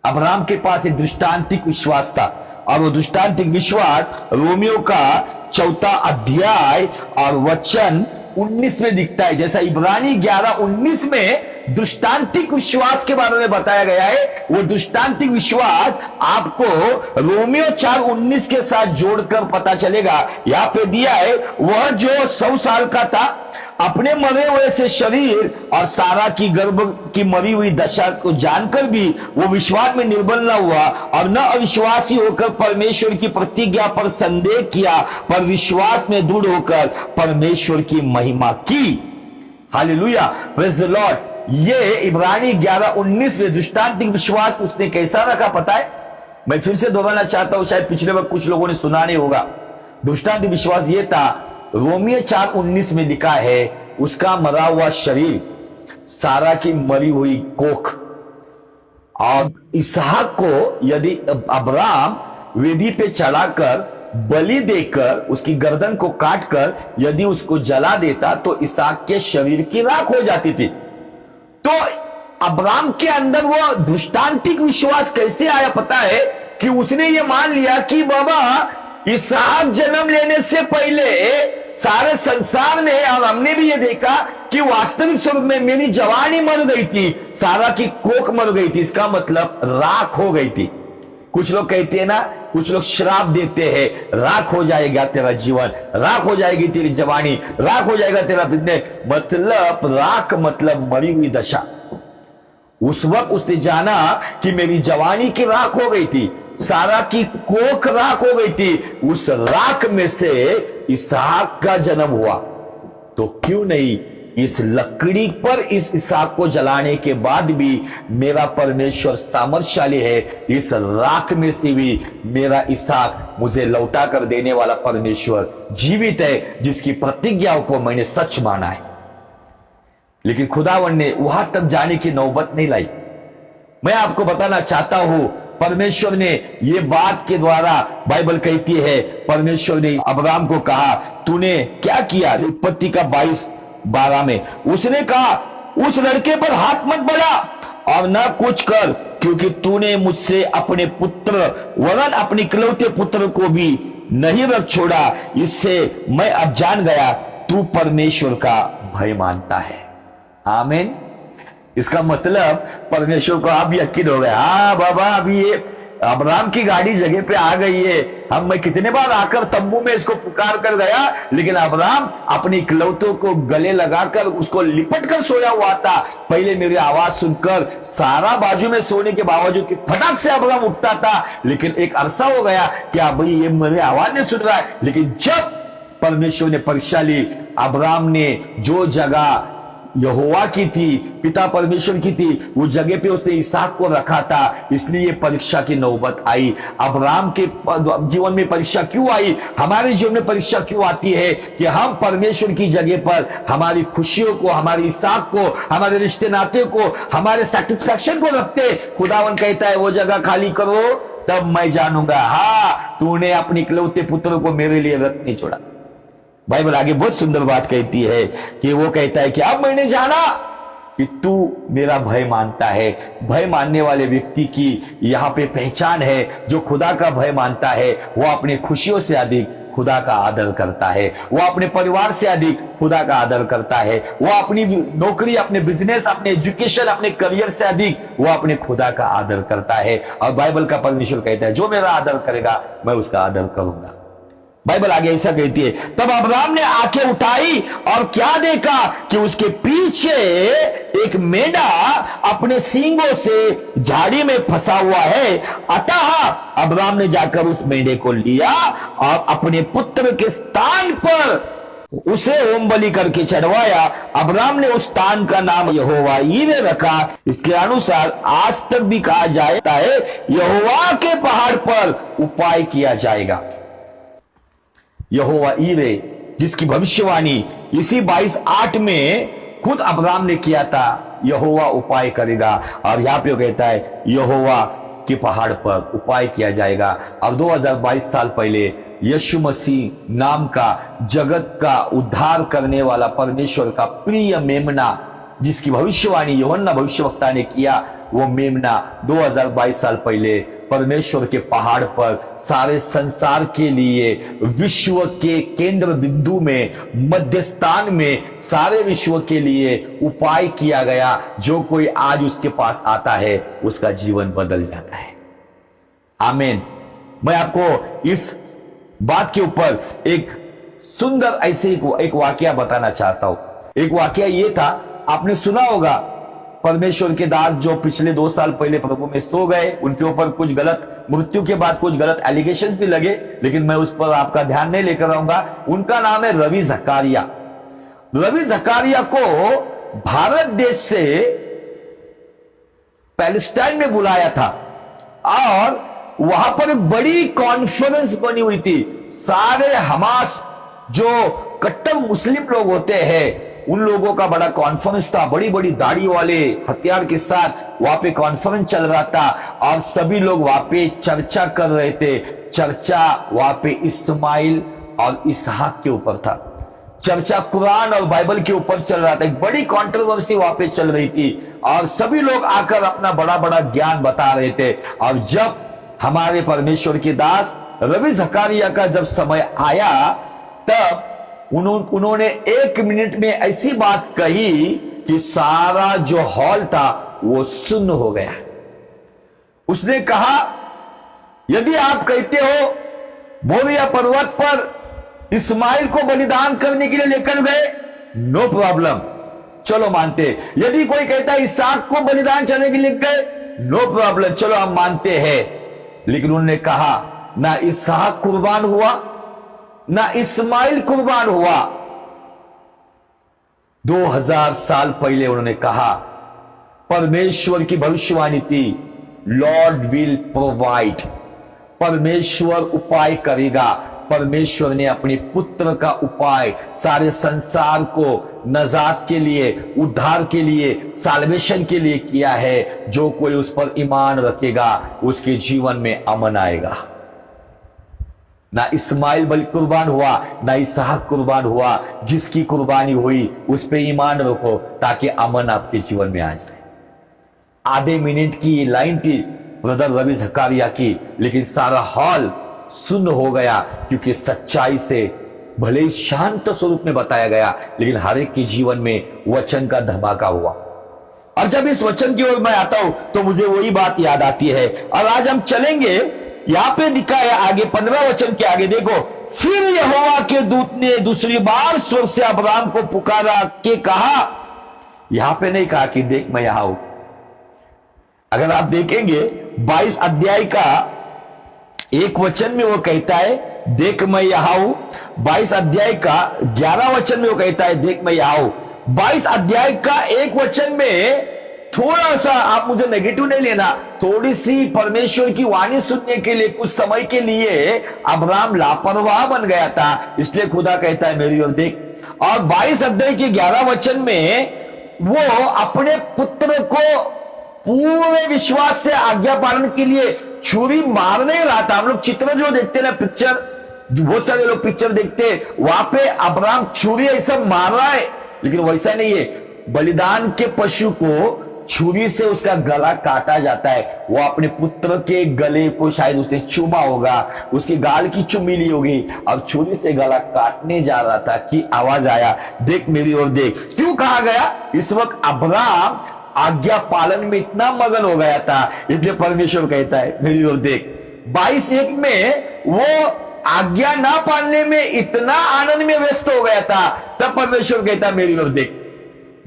A: अब्राहम के पास एक दृष्टांतिक विश्वास था, और वो दृष्टांतिक विश्वास रोमियो का 4 अध्याय और वचन 19 में दिखता है। जैसा इब्रानी 11:19 में दृष्टांतिक विश्वास के बारे में बताया गया है, वो दृष्टांतिक विश्वास आपको रोमियो 4:19 के साथ जोड़कर पता चलेगा। यहां पे दिया है, वह जो 100 साल का था, अपने मरे हुए से शरीर और सारा की गर्भ की मरी हुई दशा को जानकर भी वो विश्वास में निर्बल न हुआ, और न अविश्वासी होकर परमेश्वर की प्रतिज्ञा पर संदेह किया, पर विश्वास में दृढ़ होकर परमेश्वर की महिमा की। Hallelujah, praise the Lord. ये इब्रानी 11:19 में दृष्टांतिक विश्वास उसने कैसा रखा पता है? मैं फिर से दोहराना चाहता हूं, शायद पिछले वक्त कुछ लोगों ने सुना नहीं होगा। दृष्टांतिक विश्वास ये था, रोमियो 4:19 में लिखा है, उसका मरा हुआ शरीर सारा की मरी हुई कोख। और इसहाक को यदि अब्राम वेदी पे चढ़ाकर बलि देकर उसकी गर्दन को काटकर यदि उसको जला देता तो इसहाक के शरीर की राख हो जाती थी। तो अब्राम के अंदर वो दृष्टांतिक विश्वास कैसे आया पता है कि उसने ये मान लिया कि बाबा इसहाक जन्म लेने से पहले सारे संसार ने और हमने भी ये देखा कि वास्तविक स्वरूप में मेरी जवानी मर गई थी, सारा की कोख मर गई थी, इसका मतलब राख हो गई थी। कुछ लोग कहते हैं ना, कुछ लोग श्राप देते हैं, राख हो जाएगा तेरा जीवन, राख हो जाएगी तेरी जवानी, राख हो जाएगा तेरा बिजनेस। मतलब राख मतलब मरी हुई दशा। उस वक्त उसने जाना कि मेरी जवानी की राख हो गई थी, सारा की कोख राख हो गई थी, उस राख में से इसहाक का जन्म हुआ। तो क्यों नहीं इस लकड़ी पर इस इसहाक को जलाने के बाद भी मेरा परमेश्वर सामर्थ्यशाली है, इस राख में से भी मेरा इसहाक मुझे लौटा कर देने वाला परमेश्वर जीवित है, जिसकी प्रतिज्ञाओं को मैंने सच माना है। लेकिन खुदावन ने वहां तक जाने की नौबत नहीं लाई। मैं आपको बताना चाहता हूं, परमेश्वर ने ये बात के द्वारा बाइबल कहती है, परमेश्वर ने अब्राम को कहा तूने क्या किया। उत्पत्ति का 22:12 में उसने कहा उस लड़के पर हाथ मत बढ़ा और न कुछ कर, क्योंकि तूने मुझसे अपने पुत्र वरन अपने इकलौते पुत्र को भी नहीं रख छोड़ा। इससे मैं अब जान गया तू परमेश्वर का भय मानता है। आमीन। इसका मतलब परमेश्वर को आप यकीन हो गया, हाँ बाबा अभी ये अब्राम की गाड़ी जगह पे आ गई है। मैं कितने बार आकर तंबू में इसको पुकार कर गया, लेकिन अब्राम अपनी इकलौतों को गले लगाकर उसको लिपट कर सोया हुआ था। पहले मेरी आवाज सुनकर सारा बाजू में सोने के बावजूद फटाक से अब्राम उठता था, लेकिन एक अरसा हो गया कि भाई ये मेरी आवाज नहीं सुन रहा है। लेकिन जब परमेश्वर ने परीक्षा ली, अब्राम ने जो जगह यहोवा की थी, पिता परमेश्वर की थी, वो जगह पे उसने इसहाक को रखा था। इसलिए ये परीक्षा की नौबत आई। अब्राम के जीवन में परीक्षा क्यों आई, हमारे जीवन में परीक्षा क्यों आती है कि हम परमेश्वर की जगह पर हमारी खुशियों को, हमारी इसहाक को, हमारे रिश्ते नाते को, हमारे सेटिस्फैक्शन को रखते। खुदावन कहता है वो जगह खाली करो, तब मैं जानूंगा हाँ तूने अपने इकलौते पुत्र को मेरे लिए रख नहीं छोड़ा। बाइबल आगे बहुत सुंदर बात कहती है कि वो कहता है कि अब मैंने जाना कि तू मेरा भय मानता है। भय मानने वाले व्यक्ति की यहाँ पे पहचान है। जो खुदा का भय मानता है वो अपनी खुशियों से अधिक खुदा का आदर करता है, वो अपने परिवार से अधिक खुदा का आदर करता है, वो अपनी नौकरी, अपने बिजनेस, अपने एजुकेशन, अपने करियर से अधिक वो अपने खुदा का आदर करता है। और बाइबल का परमेश्वर कहता है जो मेरा आदर करेगा मैं उसका आदर करूंगा। बाइबल आगे ऐसा कहती है, तब अब्राम ने आंखें उठाई और क्या देखा कि उसके पीछे एक मेढ़ा अपने सींगों से झाड़ी में फंसा हुआ है। अतः अब्राम ने जाकर उस मेढ़े को लिया और अपने पुत्र के स्थान पर उसे होम बलि करके चढ़वाया। अब्राम ने उस स्थान का नाम यहोवा यीरे रखा। इसके अनुसार आज तक भी कहा जाता है यहोवा के पहाड़ पर उपाय किया जाएगा। यहोवा यीरे जिसकी भविष्यवाणी इसी 22:8 में खुद अब्राम ने किया था, यहोवा उपाय करेगा। और यहां पे कहता है यहोवा के पहाड़ पर उपाय किया जाएगा। और 2022 साल पहले यीशु मसीह नाम का जगत का उद्धार करने वाला परमेश्वर का प्रिय मेमना जिसकी भविष्यवाणी यूहन्ना भविष्यवक्ता ने किया, वो मेमना 2022 साल पहले परमेश्वर के पहाड़ पर सारे संसार के लिए विश्व के केंद्र बिंदु में, मध्य स्थान में सारे विश्व के लिए उपाय किया गया। जो कोई आज उसके पास आता है उसका जीवन बदल जाता है। आमीन। मैं आपको इस बात के ऊपर एक सुंदर ऐसे एक वाकया बताना चाहता हूं। एक वाकया ये था, आपने सुना होगा परमेश्वर के दास जो पिछले 2 साल पहले प्रभु में सो गए, उनके ऊपर कुछ गलत, मृत्यु के बाद कुछ गलत एलिगेशंस भी लगे, लेकिन मैं उस पर आपका ध्यान नहीं लेकर आऊंगा। उनका नाम है रवि जकारिया। रवि जकारिया को भारत देश से पैलेस्टाइन में बुलाया था और वहां पर एक बड़ी कॉन्फ्रेंस बनी हुई थी। सारे हमास जो कट्टर मुस्लिम लोग होते हैं उन लोगों का बड़ा कॉन्फ्रेंस था, बड़ी बड़ी दाढ़ी वाले हथियार के साथ वहां पे कॉन्फ्रेंस चल रहा था और सभी लोग वहां पे चर्चा कर रहे थे। चर्चा वहां पे इस्माइल और इसहाक के ऊपर था। चर्चा कुरान और बाइबल के ऊपर चल रहा था। एक बड़ी कंट्रोवर्सी वहां पे चल रही थी और सभी लोग आकर अपना बड़ा बड़ा ज्ञान बता रहे थे। और जब हमारे परमेश्वर के दास रवि जकारिया का जब समय आया, तब उन्होंने 1 मिनट में ऐसी बात कही कि सारा जो हॉल था वो सुन्न हो गया। उसने कहा, यदि आप कहते हो मोरिया पर्वत पर इस्माइल को बलिदान करने के लिए लेकर गए, नो प्रॉब्लम, चलो मानते। यदि कोई कहता है इसहाक को बलिदान चढ़ने के लिए गए, नो प्रॉब्लम, चलो हम मानते हैं। लेकिन उन्होंने कहा, ना इसहाक कुर्बान हुआ ना इस्माइल कुर्बान हुआ। 2000 साल पहले उन्होंने कहा, परमेश्वर की भविष्यवाणी थी, लॉर्ड विल प्रोवाइड, परमेश्वर उपाय करेगा। परमेश्वर ने अपने पुत्र का उपाय सारे संसार को नजात के लिए, उद्धार के लिए, साल्वेशन के लिए किया है। जो कोई उस पर ईमान रखेगा उसके जीवन में अमन आएगा। ना इस्माइल बल कुर्बान हुआ ना इसहाक कुर्बान हुआ। जिसकी कुर्बानी हुई उस पे ईमान रखो ताकि अमन आपके जीवन में आ जाए। आधे मिनट की ये लाइन थी ब्रदर रवि जकारिया की, लेकिन सारा हॉल सुन्न हो गया क्योंकि सच्चाई से भले ही शांत स्वरूप में बताया गया, लेकिन हर एक के जीवन में वचन का धमाका हुआ। और जब इस वचन की ओर मैं आता हूं तो मुझे वही बात याद आती है। और आज हम चलेंगे, यहां पे लिखा है आगे 15 वचन के आगे देखो, फिर यहोवा के दूत ने दूसरी बार स्वर से अब्राम को पुकारा के कहा। यहां पे नहीं कहा कि देख मैं यहां हूं। अगर आप देखेंगे 22 अध्याय का 1 वचन में वो कहता है देख मैं यहां हूं। 22 अध्याय का 11 वचन में वो कहता है देख मैं यहां हूं। 22 अध्याय का 1 वचन में थोड़ा सा, आप मुझे नेगेटिव नहीं लेना, थोड़ी सी परमेश्वर की वाणी सुनने के लिए कुछ समय के लिए अब्राम लापरवाह बन गया था, इसलिए खुदा कहता है मेरी ओर देख। और 22 अध्याय के 11 वचन में वो अपने पुत्र को पूरे विश्वास से आज्ञा पालन के लिए छुरी मार नहीं रहा था। हम लोग चित्र जो देखते ना, पिक्चर, बहुत सारे लोग पिक्चर देखते, वहां पे अब्राम छुरी ऐसा मार रहा है, लेकिन वैसा नहीं है। बलिदान के पशु को छुरी से उसका गला काटा जाता है। वो अपने पुत्र के गले को शायद उसने चूमा होगा, उसके गाल की चुमी ली होगी, और छुरी से गला काटने जा रहा था कि आवाज आया देख मेरी ओर देख। क्यों कहा गया? इस वक्त अब्राम आज्ञा पालन में इतना मगन हो गया था, इसलिए परमेश्वर कहता है मेरी ओर देख। 22:1 में वो आज्ञा ना पालने में इतना आनंद में व्यस्त हो गया था, तब परमेश्वर कहता है मेरी ओर देख,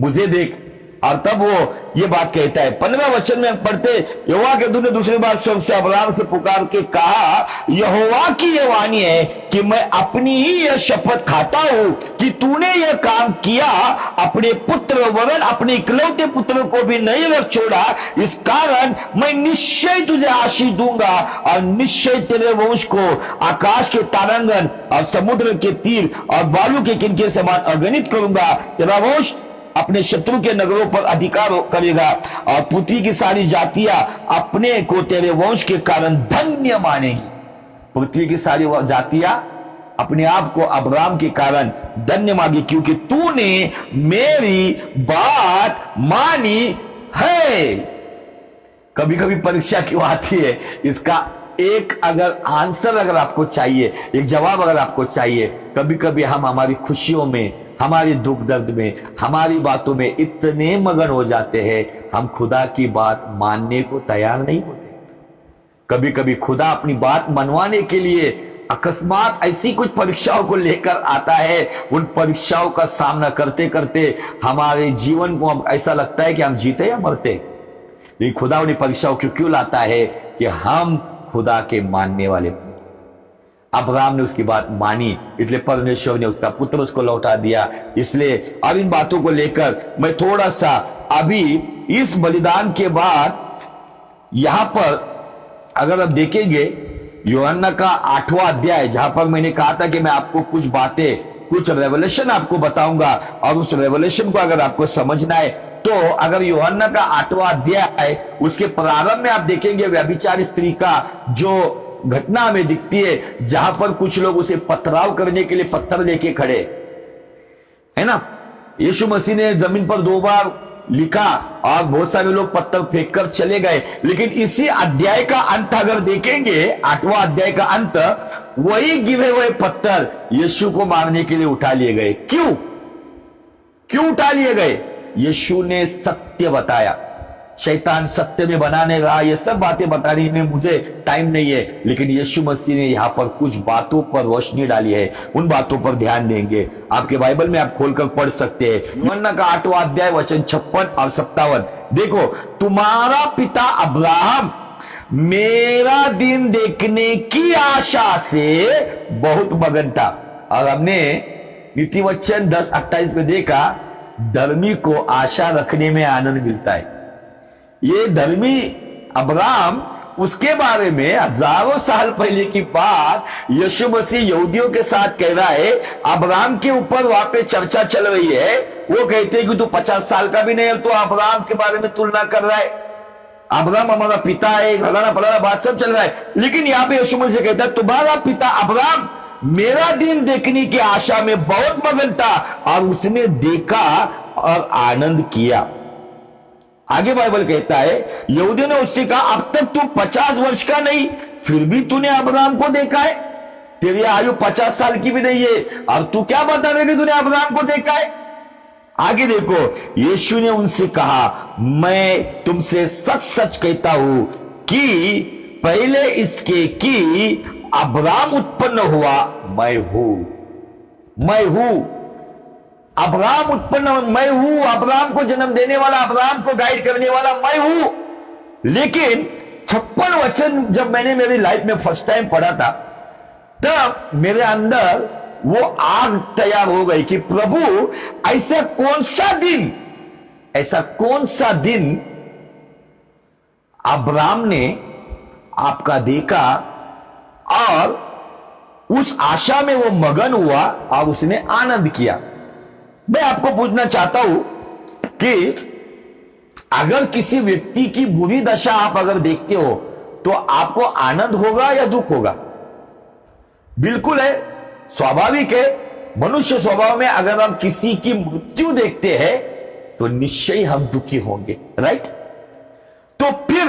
A: मुझे देख। और तब वो ये बात कहता है। 15 वचन में हम पढ़ते, यहोवा के दूत ने दूसरी बार स्वर से अब्राम से पुकार के कहा, यहोवा की यह वाणी है कि मैं अपनी ही यह शपथ खाता हूं कि तूने यह काम किया, अपने पुत्र वरन अपने इकलौते पुत्र को भी नहीं रख छोड़ा। इस कारण मैं निश्चय तुझे आशीष दूंगा और निश्चय तेरे वंश को आकाश के तारांगन और समुद्र के तीर और बालू के किनके समान अगणित करूंगा। तेरा वंश अपने शत्रु के नगरों पर अधिकार करेगा और पृथ्वी की सारी जातियां अपने को तेरे वंश के कारण धन्य मानेगी। पृथ्वी की सारी जातियां अपने आप को अब्राम के कारण धन्य मांगी, क्योंकि तूने मेरी बात मानी है। कभी कभी परीक्षा क्यों आती है, इसका एक अगर आंसर अगर आपको चाहिए, एक जवाब अगर आपको चाहिए, कभी कभी हम हमारी खुशियों में, हमारी दुख दर्द में, हमारी बातों में इतने मगन हो जाते हैं, हम खुदा की बात मानने को तैयार नहीं होते। कभी कभी खुदा अपनी बात मनवाने के लिए अकस्मात ऐसी कुछ परीक्षाओं को लेकर आता है। उन परीक्षाओं का सामना करते करते हमारे जीवन को ऐसा लगता है कि हम जीते या मरते। लेकिन खुदा उन्हें परीक्षाओं क्यों लाता है कि हम खुदा के मानने वाले। अब्राम ने उसकी बात मानी, इसलिए परमेश्वर ने उसका पुत्र उसको लौटा दिया। इसलिए अब इन बातों को लेकर मैं थोड़ा सा अभी इस बलिदान के बाद यहां पर अगर आप देखेंगे यूहन्ना का 8वां अध्याय, जहां पर मैंने कहा था कि मैं आपको कुछ बातें कुछ रेवलेशन आपको बताऊंगा, और उस रेवलेशन को अगर आपको समझना है तो अगर यूहन्ना का 8वां अध्याय उसके प्रारंभ में आप देखेंगे व्यभिचारी स्त्री का जो घटना हमें दिखती है, जहां पर कुछ लोग उसे पथराव करने के लिए पत्थर लेके खड़े है ना। यीशु मसीह ने जमीन पर 2 बार लिखा और बहुत सारे लोग पत्थर फेंक कर चले गए, लेकिन इसी अध्याय का अंत अगर देखेंगे, 8वां अध्याय का अंत, वही गिरे हुए पत्थर यीशु को मारने के लिए उठा लिए गए। क्यों उठा लिए गए? यीशु ने सत्य बताया। शैतान सत्य में बनाने रहा, ये सब बातें बताने में मुझे टाइम नहीं है, लेकिन यीशु मसीह ने यहां पर कुछ बातों पर रोशनी डाली है, उन बातों पर ध्यान देंगे। आपके बाइबल में आप खोलकर पढ़ सकते हैं, यूहन्ना का 8वां अध्याय वचन 56 और 57। देखो, तुम्हारा पिता अब्राहम मेरा दिन देखने की आशा से बहुत मगन था। और हमने नीति वचन 10:28 में देखा, धर्मी को आशा रखने में आनंद मिलता है। ये धर्मी अब्राहम, उसके बारे में हजारों साल पहले की बात यीशु मसीह यहूदियों के साथ कह रहा है। अब्राहम के ऊपर वहां पे चर्चा चल रही है, वो कहते हैं कि तू 50 साल का भी नहीं है, तो अब्राहम के बारे में तुलना कर रहा है, अब्राहम हमारा पिता है, फलाना फलाना बात सब चल रहा है। लेकिन यहां पे यीशु मसीह कहता है, तुम्हारा पिता अब्राहम मेरा दिन देखने की आशा में बहुत मगन था और उसने देखा और आनंद किया। आगे बाइबल कहता है, यहूदियों ने उससे कहा, अब तक तू 50 वर्ष का नहीं, फिर भी तूने अब्राहम को देखा है, तेरी आयु 50 साल की भी नहीं है, और तू क्या बता रहे कि तूने अब्राहम को देखा है? आगे देखो, यीशु ने उनसे कहा, मैं तुमसे सच सच कहता हूं कि पहले इसके कि अब्राहम उत्पन्न हुआ, मैं हूं। अब्राहम उत्पन्न, मैं हूं। अब्राहम को जन्म देने वाला, अब्राहम को गाइड करने वाला मैं हूं। लेकिन 56 वचन जब मैंने मेरी लाइफ में फर्स्ट टाइम पढ़ा था, तब मेरे अंदर वो आग तैयार हो गई कि प्रभु, ऐसा कौन सा दिन अब्राहम ने आपका देखा और उस आशा में वो मगन हुआ और उसने आनंद किया। मैं आपको पूछना चाहता हूं कि अगर किसी व्यक्ति की बुरी दशा आप अगर देखते हो तो आपको आनंद होगा या दुख होगा? बिल्कुल है, स्वाभाविक है। मनुष्य स्वभाव में अगर हम किसी की मृत्यु देखते हैं तो निश्चय हम दुखी होंगे, राइट? तो फिर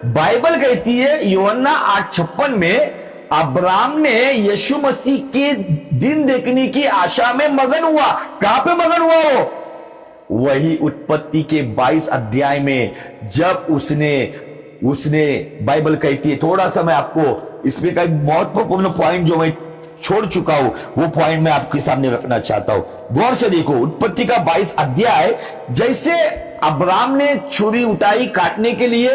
A: बाइबल कहती है यूहन्ना 8:56 में, अब्राहम ने यीशु मसीह के दिन देखने की आशा में मगन हुआ। कहां पे मगन हुआ वो? वही उत्पत्ति के 22 अध्याय में, जब उसने बाइबल कहती है, थोड़ा सा मैं आपको इसमें का महत्वपूर्ण पॉइंट जो मैं छोड़ चुका हूं, वो पॉइंट मैं आपके सामने रखना चाहता हूं। गौर से देखो, उत्पत्ति का 22 अध्याय, जैसे अब्राहम ने छुरी उठाई काटने के लिए,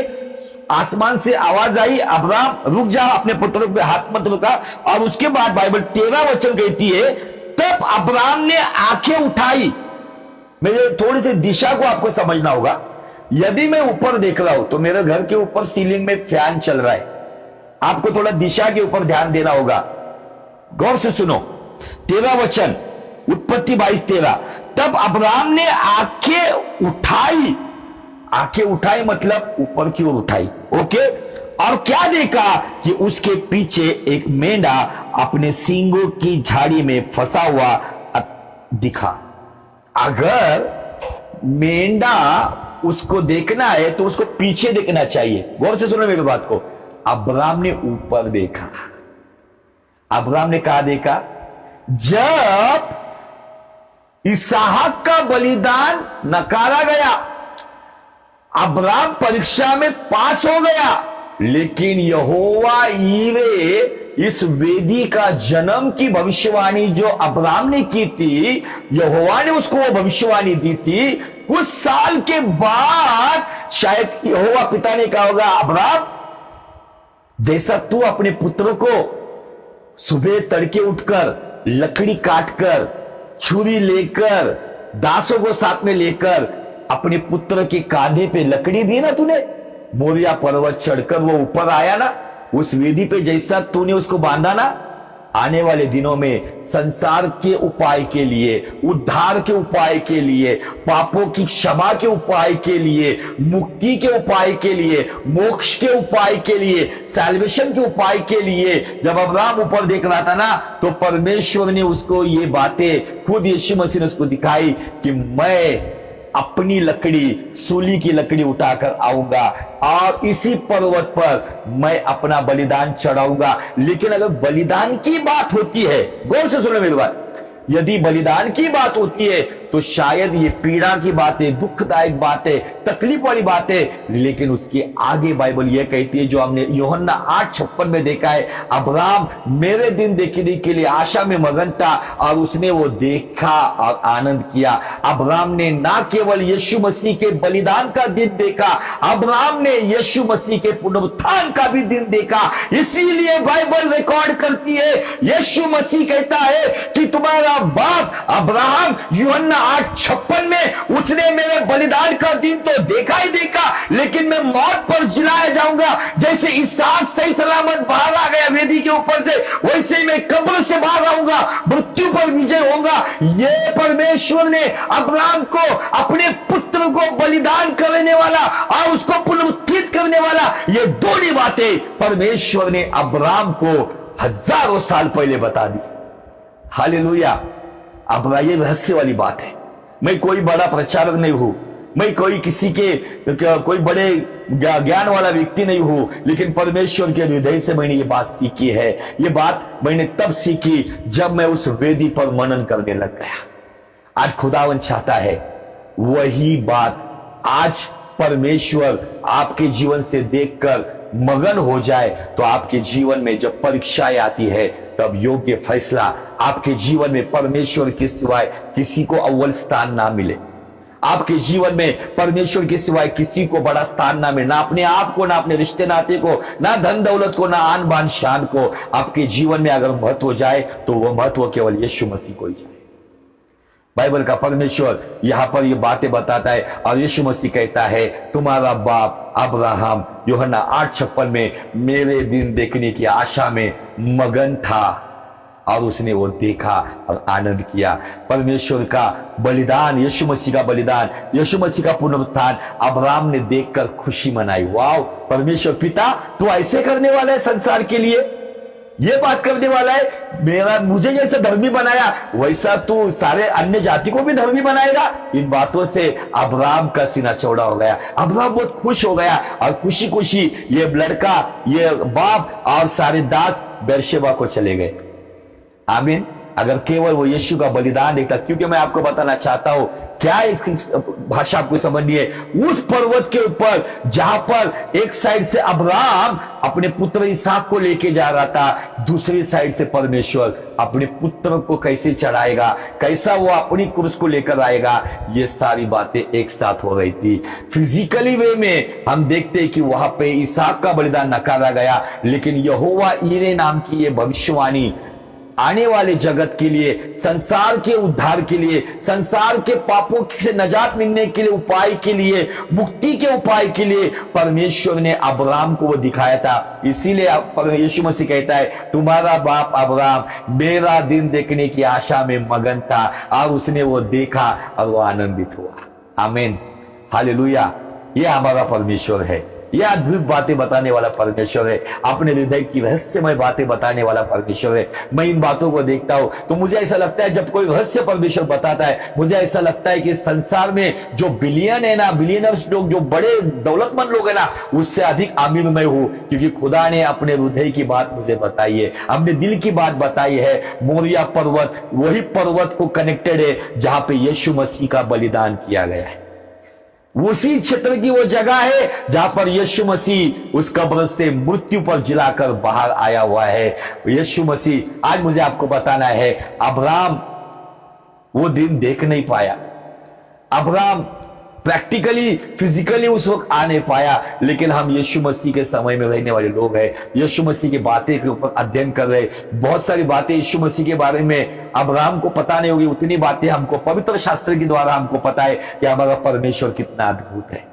A: आसमान से आवाज आई, अब्राहम रुक जा, अपने पुत्र पे हाथ मत रुका। और उसके बाद बाइबल 13 वचन कहती है, तब अब्राहम ने आंखें उठाई। मेरे थोड़ी सी दिशा को आपको समझना होगा। यदि मैं ऊपर देख रहा हूं तो मेरे घर के ऊपर सीलिंग में फैन चल रहा है, आपको थोड़ा दिशा के ऊपर ध्यान देना होगा। गौर से सुनो, 13 वचन, उत्पत्ति 22:13, तब अब्राहम ने आंखें उठाई। आंखें उठाई मतलब ऊपर की ओर उठाई, ओके। और क्या देखा कि उसके पीछे एक मेंढा अपने सींगों की झाड़ी में फंसा हुआ दिखा। अगर मेंढा उसको देखना है तो उसको पीछे देखना चाहिए। गौर से सुनो मेरी बात को। अब्राहम ने ऊपर देखा। अब्राहम ने कहा देखा, जब इसहाक का बलिदान नकारा गया, अब्राहम परीक्षा में पास हो गया, लेकिन यहोवा यीरे इस वेदी का जन्म की भविष्यवाणी जो अब्राहम ने की थी, यहोवा ने उसको वो भविष्यवाणी दी थी। कुछ साल के बाद शायद यहोवा पिता ने कहा होगा, अब्राहम, जैसा तू अपने पुत्र को सुबह तड़के उठकर लकड़ी काटकर छुरी लेकर दासों को साथ में लेकर अपने पुत्र के कांधे पे लकड़ी दी ना तूने, मोरिया पर्वत चढ़कर वो ऊपर आया ना, उस वेदी पे जैसा तूने उसको बांधा ना, आने वाले दिनों में संसार के उपाय के लिए, उद्धार के उपाय के लिए, पापों की क्षमा के उपाय के लिए, मुक्ति के उपाय के लिए, मोक्ष के उपाय के लिए, सैल्वेशन के उपाय के लिए जब अब्राहम ऊपर देख रहा था ना, तो परमेश्वर ने उसको ये बातें, खुद यीशु मसीह ने उसको दिखाई कि मैं अपनी लकड़ी, सूली की लकड़ी उठाकर आऊंगा और इसी पर्वत पर मैं अपना बलिदान चढ़ाऊंगा। लेकिन अगर बलिदान की बात होती है, गौर से सुनो मेरी बात, यदि बलिदान की बात होती है तो शायद ये पीड़ा की बात है, दुखदायक बात है, तकलीफ वाली बात है। लेकिन उसके आगे बाइबल ये कहती है, जो हमने यूहन्ना 8:56 में देखा है, अब्राहम मेरे दिन देखने के लिए आशा में मगन था और उसने वो देखा और आनंद किया। अब्राहम ने ना केवल यीशु मसीह के बलिदान का दिन देखा, अब्राहम ने यीशु मसीह के पुनरुत्थान का भी दिन देखा। इसीलिए बाइबल रिकॉर्ड करती है, यीशु मसीह कहता है कि तुम्हारा बाप अब्राहम यूहन्ना 8:56 में उसने मेरे बलिदान का दिन तो देखा ही देखा, लेकिन मैं मौत पर जिलाया जाऊंगा। जैसे इसहाक सही सलामत बाहर आ गया वेदी के ऊपर से, वैसे ही मैं कब्र से बाहर आऊंगा, मृत्यु पर विजय होगा। ये परमेश्वर ने अब्राहम को, अपने पुत्र को बलिदान करने वाला और उसको पुनरुत्थित करने वाला, ये दोनों बातें परमेश्वर ने अब्राहम को हजारों साल पहले बता दी। हालेलुया। अब ये रहस्य वाली बात है। मैं कोई बड़ा प्रचारक नहीं हूं, मैं कोई किसी के कोई बड़े ज्ञान वाला व्यक्ति नहीं हूं, लेकिन परमेश्वर के हृदय से मैंने ये बात सीखी है। ये बात मैंने तब सीखी जब मैं उस वेदी पर मनन करने लग गया। आज खुदावन चाहता है वही बात आज परमेश्वर आपके जीवन से देखकर मगन हो जाए, तो आपके जीवन में जब परीक्षाएं आती है तब योग्य फैसला आपके जीवन में परमेश्वर के सिवाय किसी को अव्वल स्थान ना मिले। आपके जीवन में परमेश्वर के सिवाय किसी को बड़ा स्थान ना मिले, ना अपने आप को, ना अपने रिश्ते नाते को, ना धन दौलत को, ना आन बान शान को। आपके जीवन में अगर महत्व जाए तो वह महत्व केवल यीशु मसीह को ही जाए। बाइबल का परमेश्वर यहां पर ये बातें बताता है और यीशु मसीह कहता है, तुम्हारा बाप अब्राहम यूहन्ना 8:56 में मेरे दिन देखने की आशा में मगन था और उसने वो देखा और आनंद किया। परमेश्वर का बलिदान, यीशु मसीह का बलिदान, यीशु मसीह का पुनरुत्थान अब्राहम ने देखकर खुशी मनाई। वाह, परमेश्वर पिता तू ऐसे करने वाला है, संसार के लिए ये बात करने वाला है। मुझे जैसे धर्मी बनाया वैसा तू सारे अन्य जाति को भी धर्मी बनाएगा। इन बातों से अब्राहम का सीना चौड़ा हो गया। अब्राहम बहुत खुश हो गया और खुशी खुशी ये लड़का, ये बाप और सारे दास बेरशेबा को चले गए। आमीन। अगर केवल वो यीशु का बलिदान देखता, क्योंकि मैं आपको बताना चाहता हूं, क्या इसकी भाषा आपको समझनी है, उस पर्वत के ऊपर जहां पर एक साइड से अब्राहम अपने पुत्र इसहाक को लेके जा रहा था, दूसरी साइड से परमेश्वर अपने पुत्र को कैसे चढ़ाएगा, कैसा वो अपनी क्रूस को लेकर आएगा, ये सारी बातें एक साथ हो रही थी। फिजिकली वे में हम देखते हैं कि वहां पे इसहाक का बलिदान नकारा गया, लेकिन यहोवा ईरे नाम की ये भविष्यवाणी आने वाले जगत के लिए, संसार के उद्धार के लिए, संसार के पापों से नजात मिलने के लिए, उपाय के लिए, मुक्ति के उपाय के लिए परमेश्वर ने अब्राहम को वो दिखाया था। इसीलिए यीशु मसीह कहता है, तुम्हारा बाप अब्राहम मेरा दिन देखने की आशा में मगन था और उसने वो देखा और वो आनंदित हुआ। आमीन, हालेलुया। ये हमारा परमेश्वर है, यह अद्भुत बातें बताने वाला परमेश्वर है, अपने हृदय की रहस्यमय बातें बताने वाला परमेश्वर है। मैं इन बातों को देखता हूं तो मुझे ऐसा लगता है, जब कोई रहस्य परमेश्वर बताता है, मुझे ऐसा लगता है कि संसार में जो बिलियन है ना, बिलियनर्स लोग, जो बड़े दौलतमंद लोग है ना, उससे अधिक अमीर मैं हूं, क्योंकि खुदा ने अपने हृदय की बात मुझे बताई है, अपने दिल की बात बताई है। मोरिया पर्वत वही पर्वत को कनेक्टेड है जहां पे यीशु मसीह का बलिदान किया गया है। उसी क्षेत्र की वो जगह है जहां पर यीशु मसीह उस कब्र से मृत्यु पर जिलाकर बाहर आया हुआ है। यीशु मसीह, आज मुझे आपको बताना है, अब्राहम वो दिन देख नहीं पाया, अब्राहम प्रैक्टिकली, फिजिकली उस वक्त आ नहीं पाया, लेकिन हम यीशु मसीह के समय में रहने वाले लोग हैं, यीशु मसीह की बातें के ऊपर अध्ययन कर रहे। बहुत सारी बातें यीशु मसीह के बारे में अब्राहम को पता नहीं होगी, उतनी बातें हमको पवित्र शास्त्र के द्वारा हमको पता है कि हमारा परमेश्वर कितना अद्भुत है।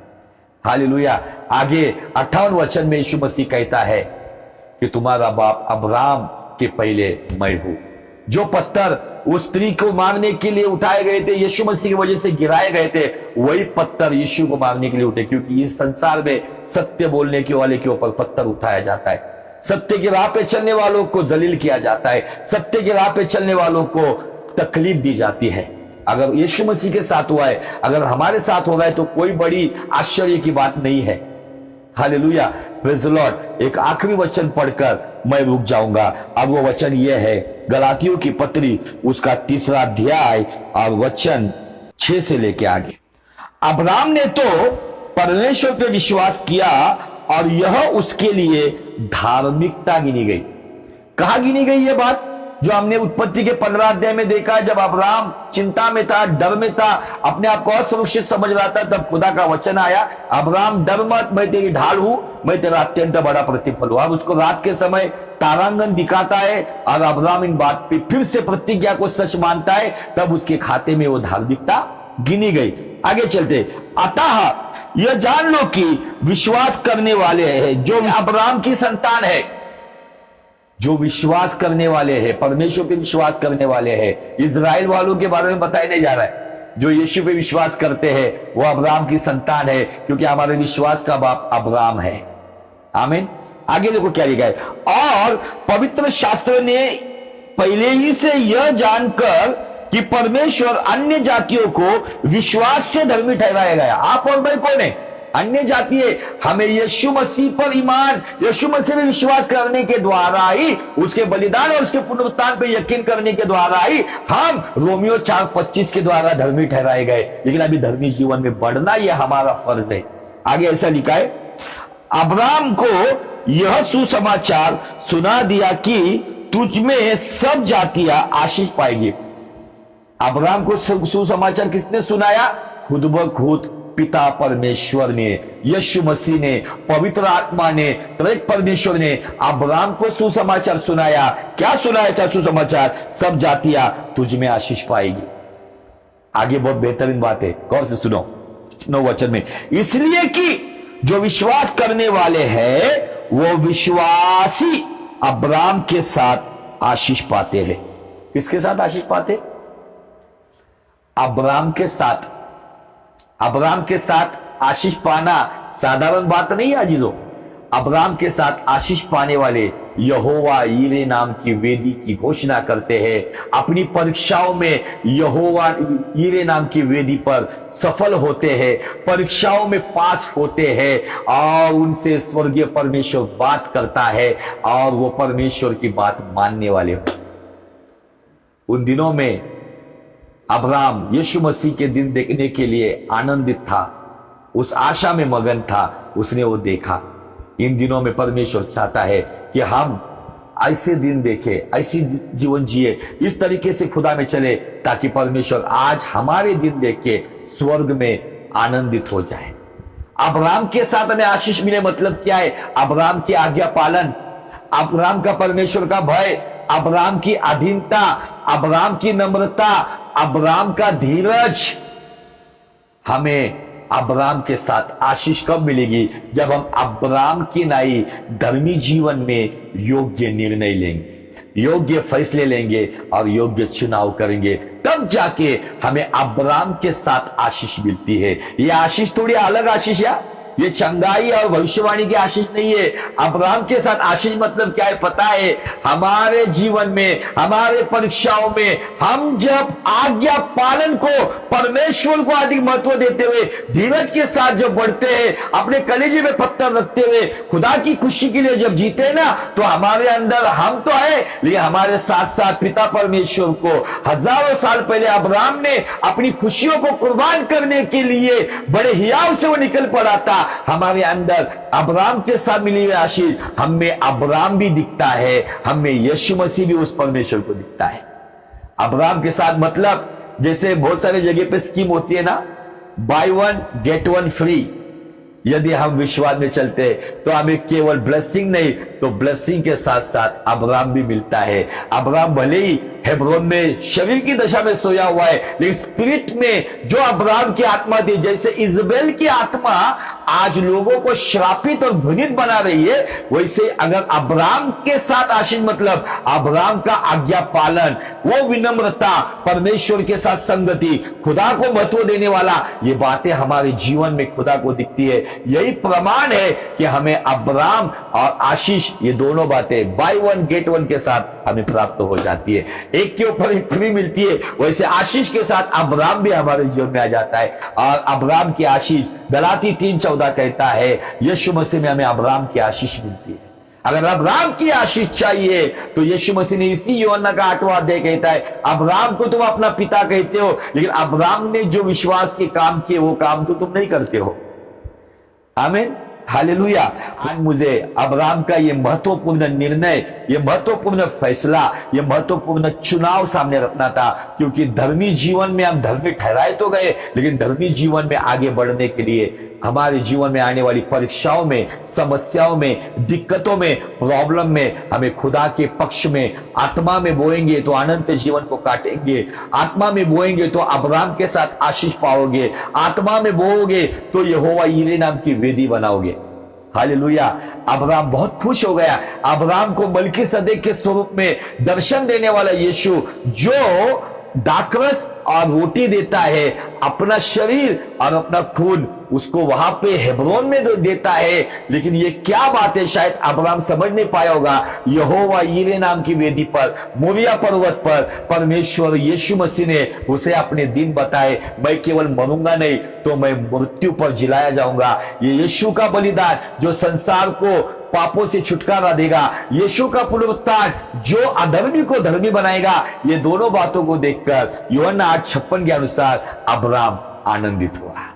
A: हालेलुया। आगे 58 वचन में यीशु मसीह कहता है कि तुम्हारा बाप अब्राहम के पहले मैं हूं। जो पत्थर उस स्त्री को मारने के लिए उठाए गए थे, यीशु मसीह की वजह से गिराए गए थे, वही पत्थर यीशु को मारने के लिए उठे, क्योंकि इस संसार में सत्य बोलने के वाले के ऊपर पत्थर उठाया जाता है। सत्य की राह पे चलने वालों को जलील किया जाता है, सत्य की राह पे चलने वालों को तकलीफ दी जाती है। अगर यीशु मसीह के साथ हुआ है, अगर हमारे साथ हो रहा है, तो कोई बड़ी आश्चर्य की बात नहीं है। Hallelujah, praise the Lord. एक आखिरी वचन पढ़कर मैं रुक जाऊंगा। अब वो वचन ये है, गलातियों की पत्री उसका 3 अध्याय और वचन 6 से लेके आगे। अब्राहम ने तो परमेश्वर पे विश्वास किया और यह उसके लिए धार्मिकता गिनी गई। कहा गिनी गई ये बात? जो हमने उत्पत्ति के 15 अध्याय में देखा, जब अब्राहम चिंता में था, डर में था, अपने आप को असुरक्षित समझ रहा था, तब खुदा का वचन आया, अब्राहम डर मत, मैं तेरी ढाल हूं, मैं तेरा अत्यंत बड़ा प्रतिफल हूं। अब उसको रात के समय तारांगन दिखाता है और अब्राहम इन बात पे फिर से प्रतिज्ञा को सच मानता है, तब उसके खाते में वो धार्मिकता गिनी गई। आगे चलते, अतः यह जान लो कि विश्वास करने वाले हैं जो अब्राहम की संतान है, जो विश्वास करने वाले हैं, परमेश्वर पे विश्वास करने वाले हैं। इजराइल वालों के बारे में बताया नहीं जा रहा है। जो यीशु पे विश्वास करते हैं वो अब्राहम की संतान है, क्योंकि हमारे विश्वास का बाप अब्राहम है। आमीन। आगे देखो क्या लिखा है, और पवित्र शास्त्र ने पहले ही से यह जानकर कि परमेश्वर अन्य जातियों को विश्वास से धर्मी ठहराया गया। आप और मैं कौन है? अन्य जाति है। हमें यीशु मसीह पर ईमान, यीशु मसीह में विश्वास करने के द्वारा ही, उसके बलिदान और उसके पुनरुत्थान पर यकीन करने के द्वारा ही हम रोमियो 4:25 के द्वारा धर्मी ठहराए गए। लेकिन अभी धर्मी जीवन में बढ़ना यह हमारा फर्ज है। आगे ऐसा लिखा है, अब्राहम को यह सुसमाचार सुना दिया कि तुझ में सब जातियां आशीष पाएगी। अब्राहम को सुसमाचार किसने सुनाया? खुद ब खुद पिता परमेश्वर ने, यीशु मसीह ने, पवित्र आत्मा ने, त्रिएक परमेश्वर ने अब्राहम को सुसमाचार सुनाया। क्या सुनाया था सुसमाचार? सब जातियां तुझ में आशीष पाएगी। आगे बहुत बेहतरीन बात है, गौर से सुनो 9 वचन में, इसलिए कि जो विश्वास करने वाले हैं वो विश्वासी अब्राहम के साथ आशीष पाते हैं। किसके साथ आशीष पाते? अब्राहम के साथ। अब्राहम के साथ आशीष पाना साधारण बात नहीं है अजीजों। अब्राहम के साथ आशीष पाने वाले यहोवा यीरे नाम की वेदी की घोषणा करते हैं। अपनी परीक्षाओं में यहोवा यीरे नाम की वेदी पर सफल होते हैं, परीक्षाओं में पास होते हैं और उनसे स्वर्गीय परमेश्वर बात करता है और वो परमेश्वर की बात मानने वाले हो। उन दिनों में अब्राहम यीशु मसीह के दिन देखने के लिए आनंदित था, उस आशा में मगन था, उसने वो देखा। इन दिनों में परमेश्वर चाहता है कि हम ऐसे दिन देखें, ऐसी जीवन जिए, इस तरीके से खुदा में चले, ताकि परमेश्वर आज हमारे दिन देख के स्वर्ग में आनंदित हो जाए। अब्राहम के साथ हमें आशीष मिले मतलब क्या है? अब्राहम की आज्ञा पालन, अब्राहम का परमेश्वर का भय, अब्राहम की अधीनता, अब्राहम की नम्रता, अब्राहम का धीरज। हमें अब्राहम के साथ आशीष कब मिलेगी? जब हम अब्राहम की नाई धर्मी जीवन में योग्य निर्णय लेंगे, योग्य फैसले लेंगे और योग्य चुनाव करेंगे, तब जाके हमें अब्राहम के साथ आशीष मिलती है। यह आशीष थोड़ी अलग आशीष है, ये चंगाई और भविष्यवाणी की आशीष नहीं है। अब्राहम के साथ आशीष मतलब क्या है पता है? हमारे जीवन में, हमारे परीक्षाओं में हम जब आज्ञा पालन को, परमेश्वर को अधिक महत्व देते हुए धीरज के साथ जब बढ़ते हैं, अपने कलेजे में पत्थर रखते हुए खुदा की खुशी के लिए जब जीते हैं ना, तो हमारे अंदर हम तो है, लेकिन हमारे साथ साथ पिता परमेश्वर को हजारों साल पहले अब्राहम ने अपनी खुशियों को कुर्बान करने के लिए बड़े हियाव से वो निकल पड़ा था। हमारे अंदर अब्राहम के साथ मिली हुई आशीष, हमें अब्राहम भी दिखता है, हमें यीशु मसीह भी उस परमेश्वर को दिखता है। अब्राहम के साथ मतलब जैसे बहुत सारे जगह पे स्कीम होती है ना, बाय 1 गेट 1 फ्री। यदि हम विश्वास में चलते हैं तो हमें केवल ब्लेसिंग नहीं, तो ब्लेसिंग के साथ साथ अब्राहम भी मिलता है। अब्राहम भले ही हेब्रोन में शरीर की दशा में सोया हुआ है, लेकिन स्पिरिट में जो अब्राहम की आत्मा थी, जैसे इजबेल की आत्मा आज लोगों को श्रापित और घृणित बना रही है, वैसे अगर अब्राम के साथ आशीष मतलब अब्राम का आज्ञा पालन, वो विनम्रता, परमेश्वर के साथ संगति, खुदा को महत्व देने वाला, ये बातें हमारे जीवन में खुदा को दिखती है। यही प्रमाण है कि हमें अब्राम और आशीष, ये दोनों बातें बाय वन गेट वन के साथ हमें प्राप्त हो जाती है। एक के ऊपर एक फ्री मिलती है, वैसे आशीष के साथ अब्राम भी हमारे जीवन में आ जाता है। और अब्राम की आशीष गलाती 3:14 कहता है, यीशु मसीह में हमें अब्राम की आशीष मिलती है। अगर अब्राम की आशीष चाहिए तो यीशु मसीह ने इसी यूहन्ना का 8वां अध्याय कहता है, अब्राम को तुम अपना पिता कहते हो, लेकिन अब्राम ने जो विश्वास के काम किए वो काम तो तुम नहीं करते हो। आमीन, हालेलुया। आज मुझे अब्राम का ये महत्वपूर्ण निर्णय, ये महत्वपूर्ण फैसला, ये महत्वपूर्ण चुनाव सामने रखना था, क्योंकि धर्मी जीवन में हम धर्मी ठहराए तो गए, लेकिन धर्मी जीवन में आगे बढ़ने के लिए हमारे जीवन में आने वाली परीक्षाओं में, समस्याओं में, दिक्कतों में, प्रॉब्लम में हमें खुदा के पक्ष में आत्मा में बोएंगे तो अनंत जीवन को काटेंगे, आत्मा में बोएंगे तो अब्राम के साथ आशीष पाओगे, आत्मा में बोओगे तो यहोवा यीरे नाम की वेदी बनाओगे। हालेलुया। अब्राम बहुत खुश हो गया। अब्राम को मलकीसदेक के स्वरूप में दर्शन देने वाला यीशु, जो दाखरस और रोटी देता है, अपना शरीर और अपना खून उसको वहां पे हेब्रोन में देता है। लेकिन ये क्या बात है, शायद अब्राम समझ नहीं पाया होगा। यहोवा यीरे नाम की वेदी पर, मोरिया पर्वत पर परमेश्वर यीशु मसीह ने उसे अपने दिन बताए, मैं केवल मरूंगा नहीं तो मैं मृत्यु पर जिलाया जाऊंगा। ये यीशु का बलिदान जो संसार को पापों से छुटकारा देगा, यीशु का पुनरुत्थान जो अधर्मी को धर्मी बनाएगा, ये दोनों बातों को देखकर यूहन्ना 8:56 के अनुसार अब्राम आनंदित हुआ।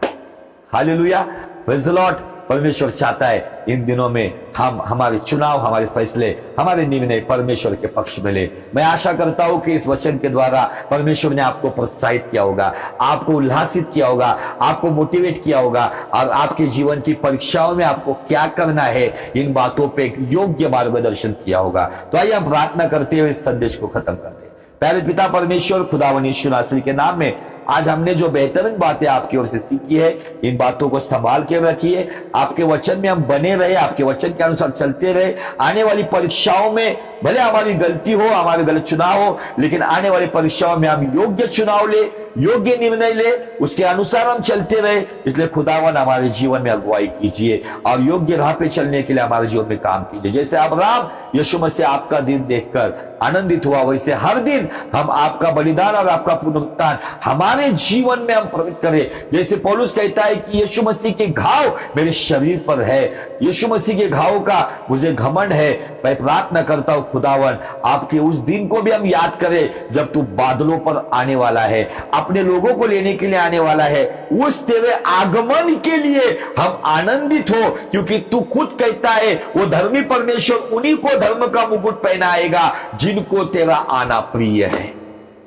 A: Hallelujah, praise the Lord. परमेश्वर चाहता है इन दिनों में हम हमारे चुनाव, हमारे फैसले, हमारे निर्णय परमेश्वर के पक्ष में ले। मैं आशा करता हूं कि इस वचन के द्वारा परमेश्वर ने आपको प्रोत्साहित किया होगा, आपको उल्लासित किया होगा, आपको मोटिवेट किया होगा, और आपके जीवन की परीक्षाओं में आपको क्या करना है इन बातों पे एक योग्य मार्गदर्शन किया होगा। तो आइए हम प्रार्थना करते हुए इस संदेश को खत्म करते हैं। प्यारे पिता परमेश्वर, खुदावन यीशु नासरी के नाम में आज हमने जो बेहतरीन बातें आपकी ओर से सीखी है, इन बातों को संभाल के रखिए। आपके वचन में हम बने रहे, आपके वचन के अनुसार चलते रहे। आने वाली परीक्षाओं में भले हमारी गलती हो, हमारे गलत चुनाव हो, लेकिन आने वाली परीक्षाओं में हम योग्य चुनाव ले, योग्य निर्णय ले, उसके अनुसार हम चलते रहे। इसलिए खुदावन हमारे जीवन में अगुवाई कीजिए और योग्य राह पे चलने के लिए हमारे जीवन में काम कीजिए। जैसे अब्राम यीशु मसीह आपका दिन देखकर आनंदित हुआ, वैसे हर दिन हम आपका बलिदान और आपका पुनरुत्थान हमारे जीवन में हम प्रकट करें। जैसे पौलुस कहता है कि यीशु मसीह के घाव मेरे शरीर पर है, यीशु मसीह के घाव का मुझे घमंड है। मैं प्रार्थना करता हूं खुदावन, आपके उस दिन को भी हम याद करें जब तू बादलों पर आने वाला है, अपने लोगों को लेने के लिए आने वाला है। उस तेरे आगमन के लिए हम आनंदित हो, क्योंकि तू खुद कहता है वो धर्मी परमेश्वर उन्हीं को धर्म का मुकुट पहनाएगा जिनको तेरा आना प्रिय है।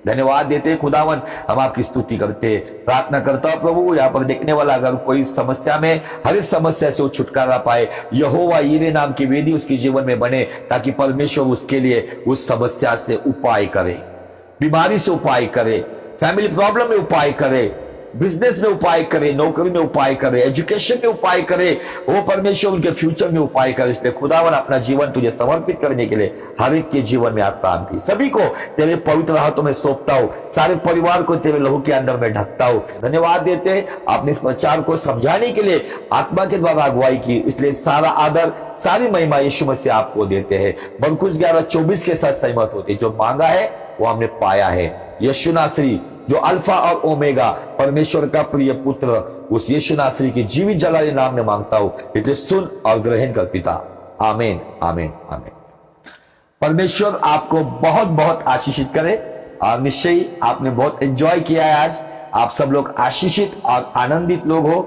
A: धन्यवाद देते खुदावन, हम आपकी स्तुति करते। प्रार्थना करता हूं प्रभु, यहाँ पर देखने वाला अगर कोई समस्या में, हर एक समस्या से वो छुटकारा पाए, यहोवा यीरे नाम की वेदी उसके जीवन में बने, ताकि परमेश्वर उसके लिए उस समस्या से उपाय करे, बीमारी से उपाय करे, फैमिली प्रॉब्लम में उपाय करे, बिजनेस में उपाय करे, नौकरी में उपाय करे, एजुकेशन में उपाय करे, वो परमेश्वर उनके फ्यूचर में उपाय करे। इसलिए खुदावन अपना जीवन तुझे समर्पित करने के लिए हर एक के जीवन में आप काम की। सभी को तेरे पवित्र हाथों में सौंपता हूं, सारे परिवार को तेरे लहू के अंदर में ढकता हूं। धन्यवाद देते, आपने इस प्रचार को समझाने के लिए आत्मा के द्वारा अगुवाई की, इसलिए सारा आदर, सारी महिमा यीशु मसीह आपको देते हैं। मरकुस 11:24 के साथ सहमत होते, जो मांगा है वो हमने पाया है। यीशु नासरी जो अल्फा और ओमेगा, परमेश्वर का प्रिय पुत्र, उस यीशु नासरी की जीवित जलाली नाम में मांगता हूं, इसलिए सुन और ग्रहण कर पिता। आमीन, आमीन, आमीन। परमेश्वर आपको बहुत बहुत आशीषित करे, और निश्चय ही आपने बहुत एंजॉय किया है आज। आप सब लोग आशीषित और आनंदित लोग हो।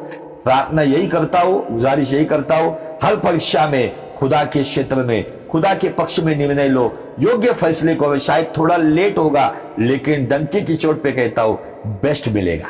A: प्रार्थना यही करता हूं, गुजारिश यही करता हूं, हर परीक्षा में खुदा के क्षेत्र में, खुदा के पक्ष में निर्णय लो, योग्य फैसले करो। शायद थोड़ा लेट होगा, लेकिन डंके की चोट पे कहता हूं बेस्ट मिलेगा।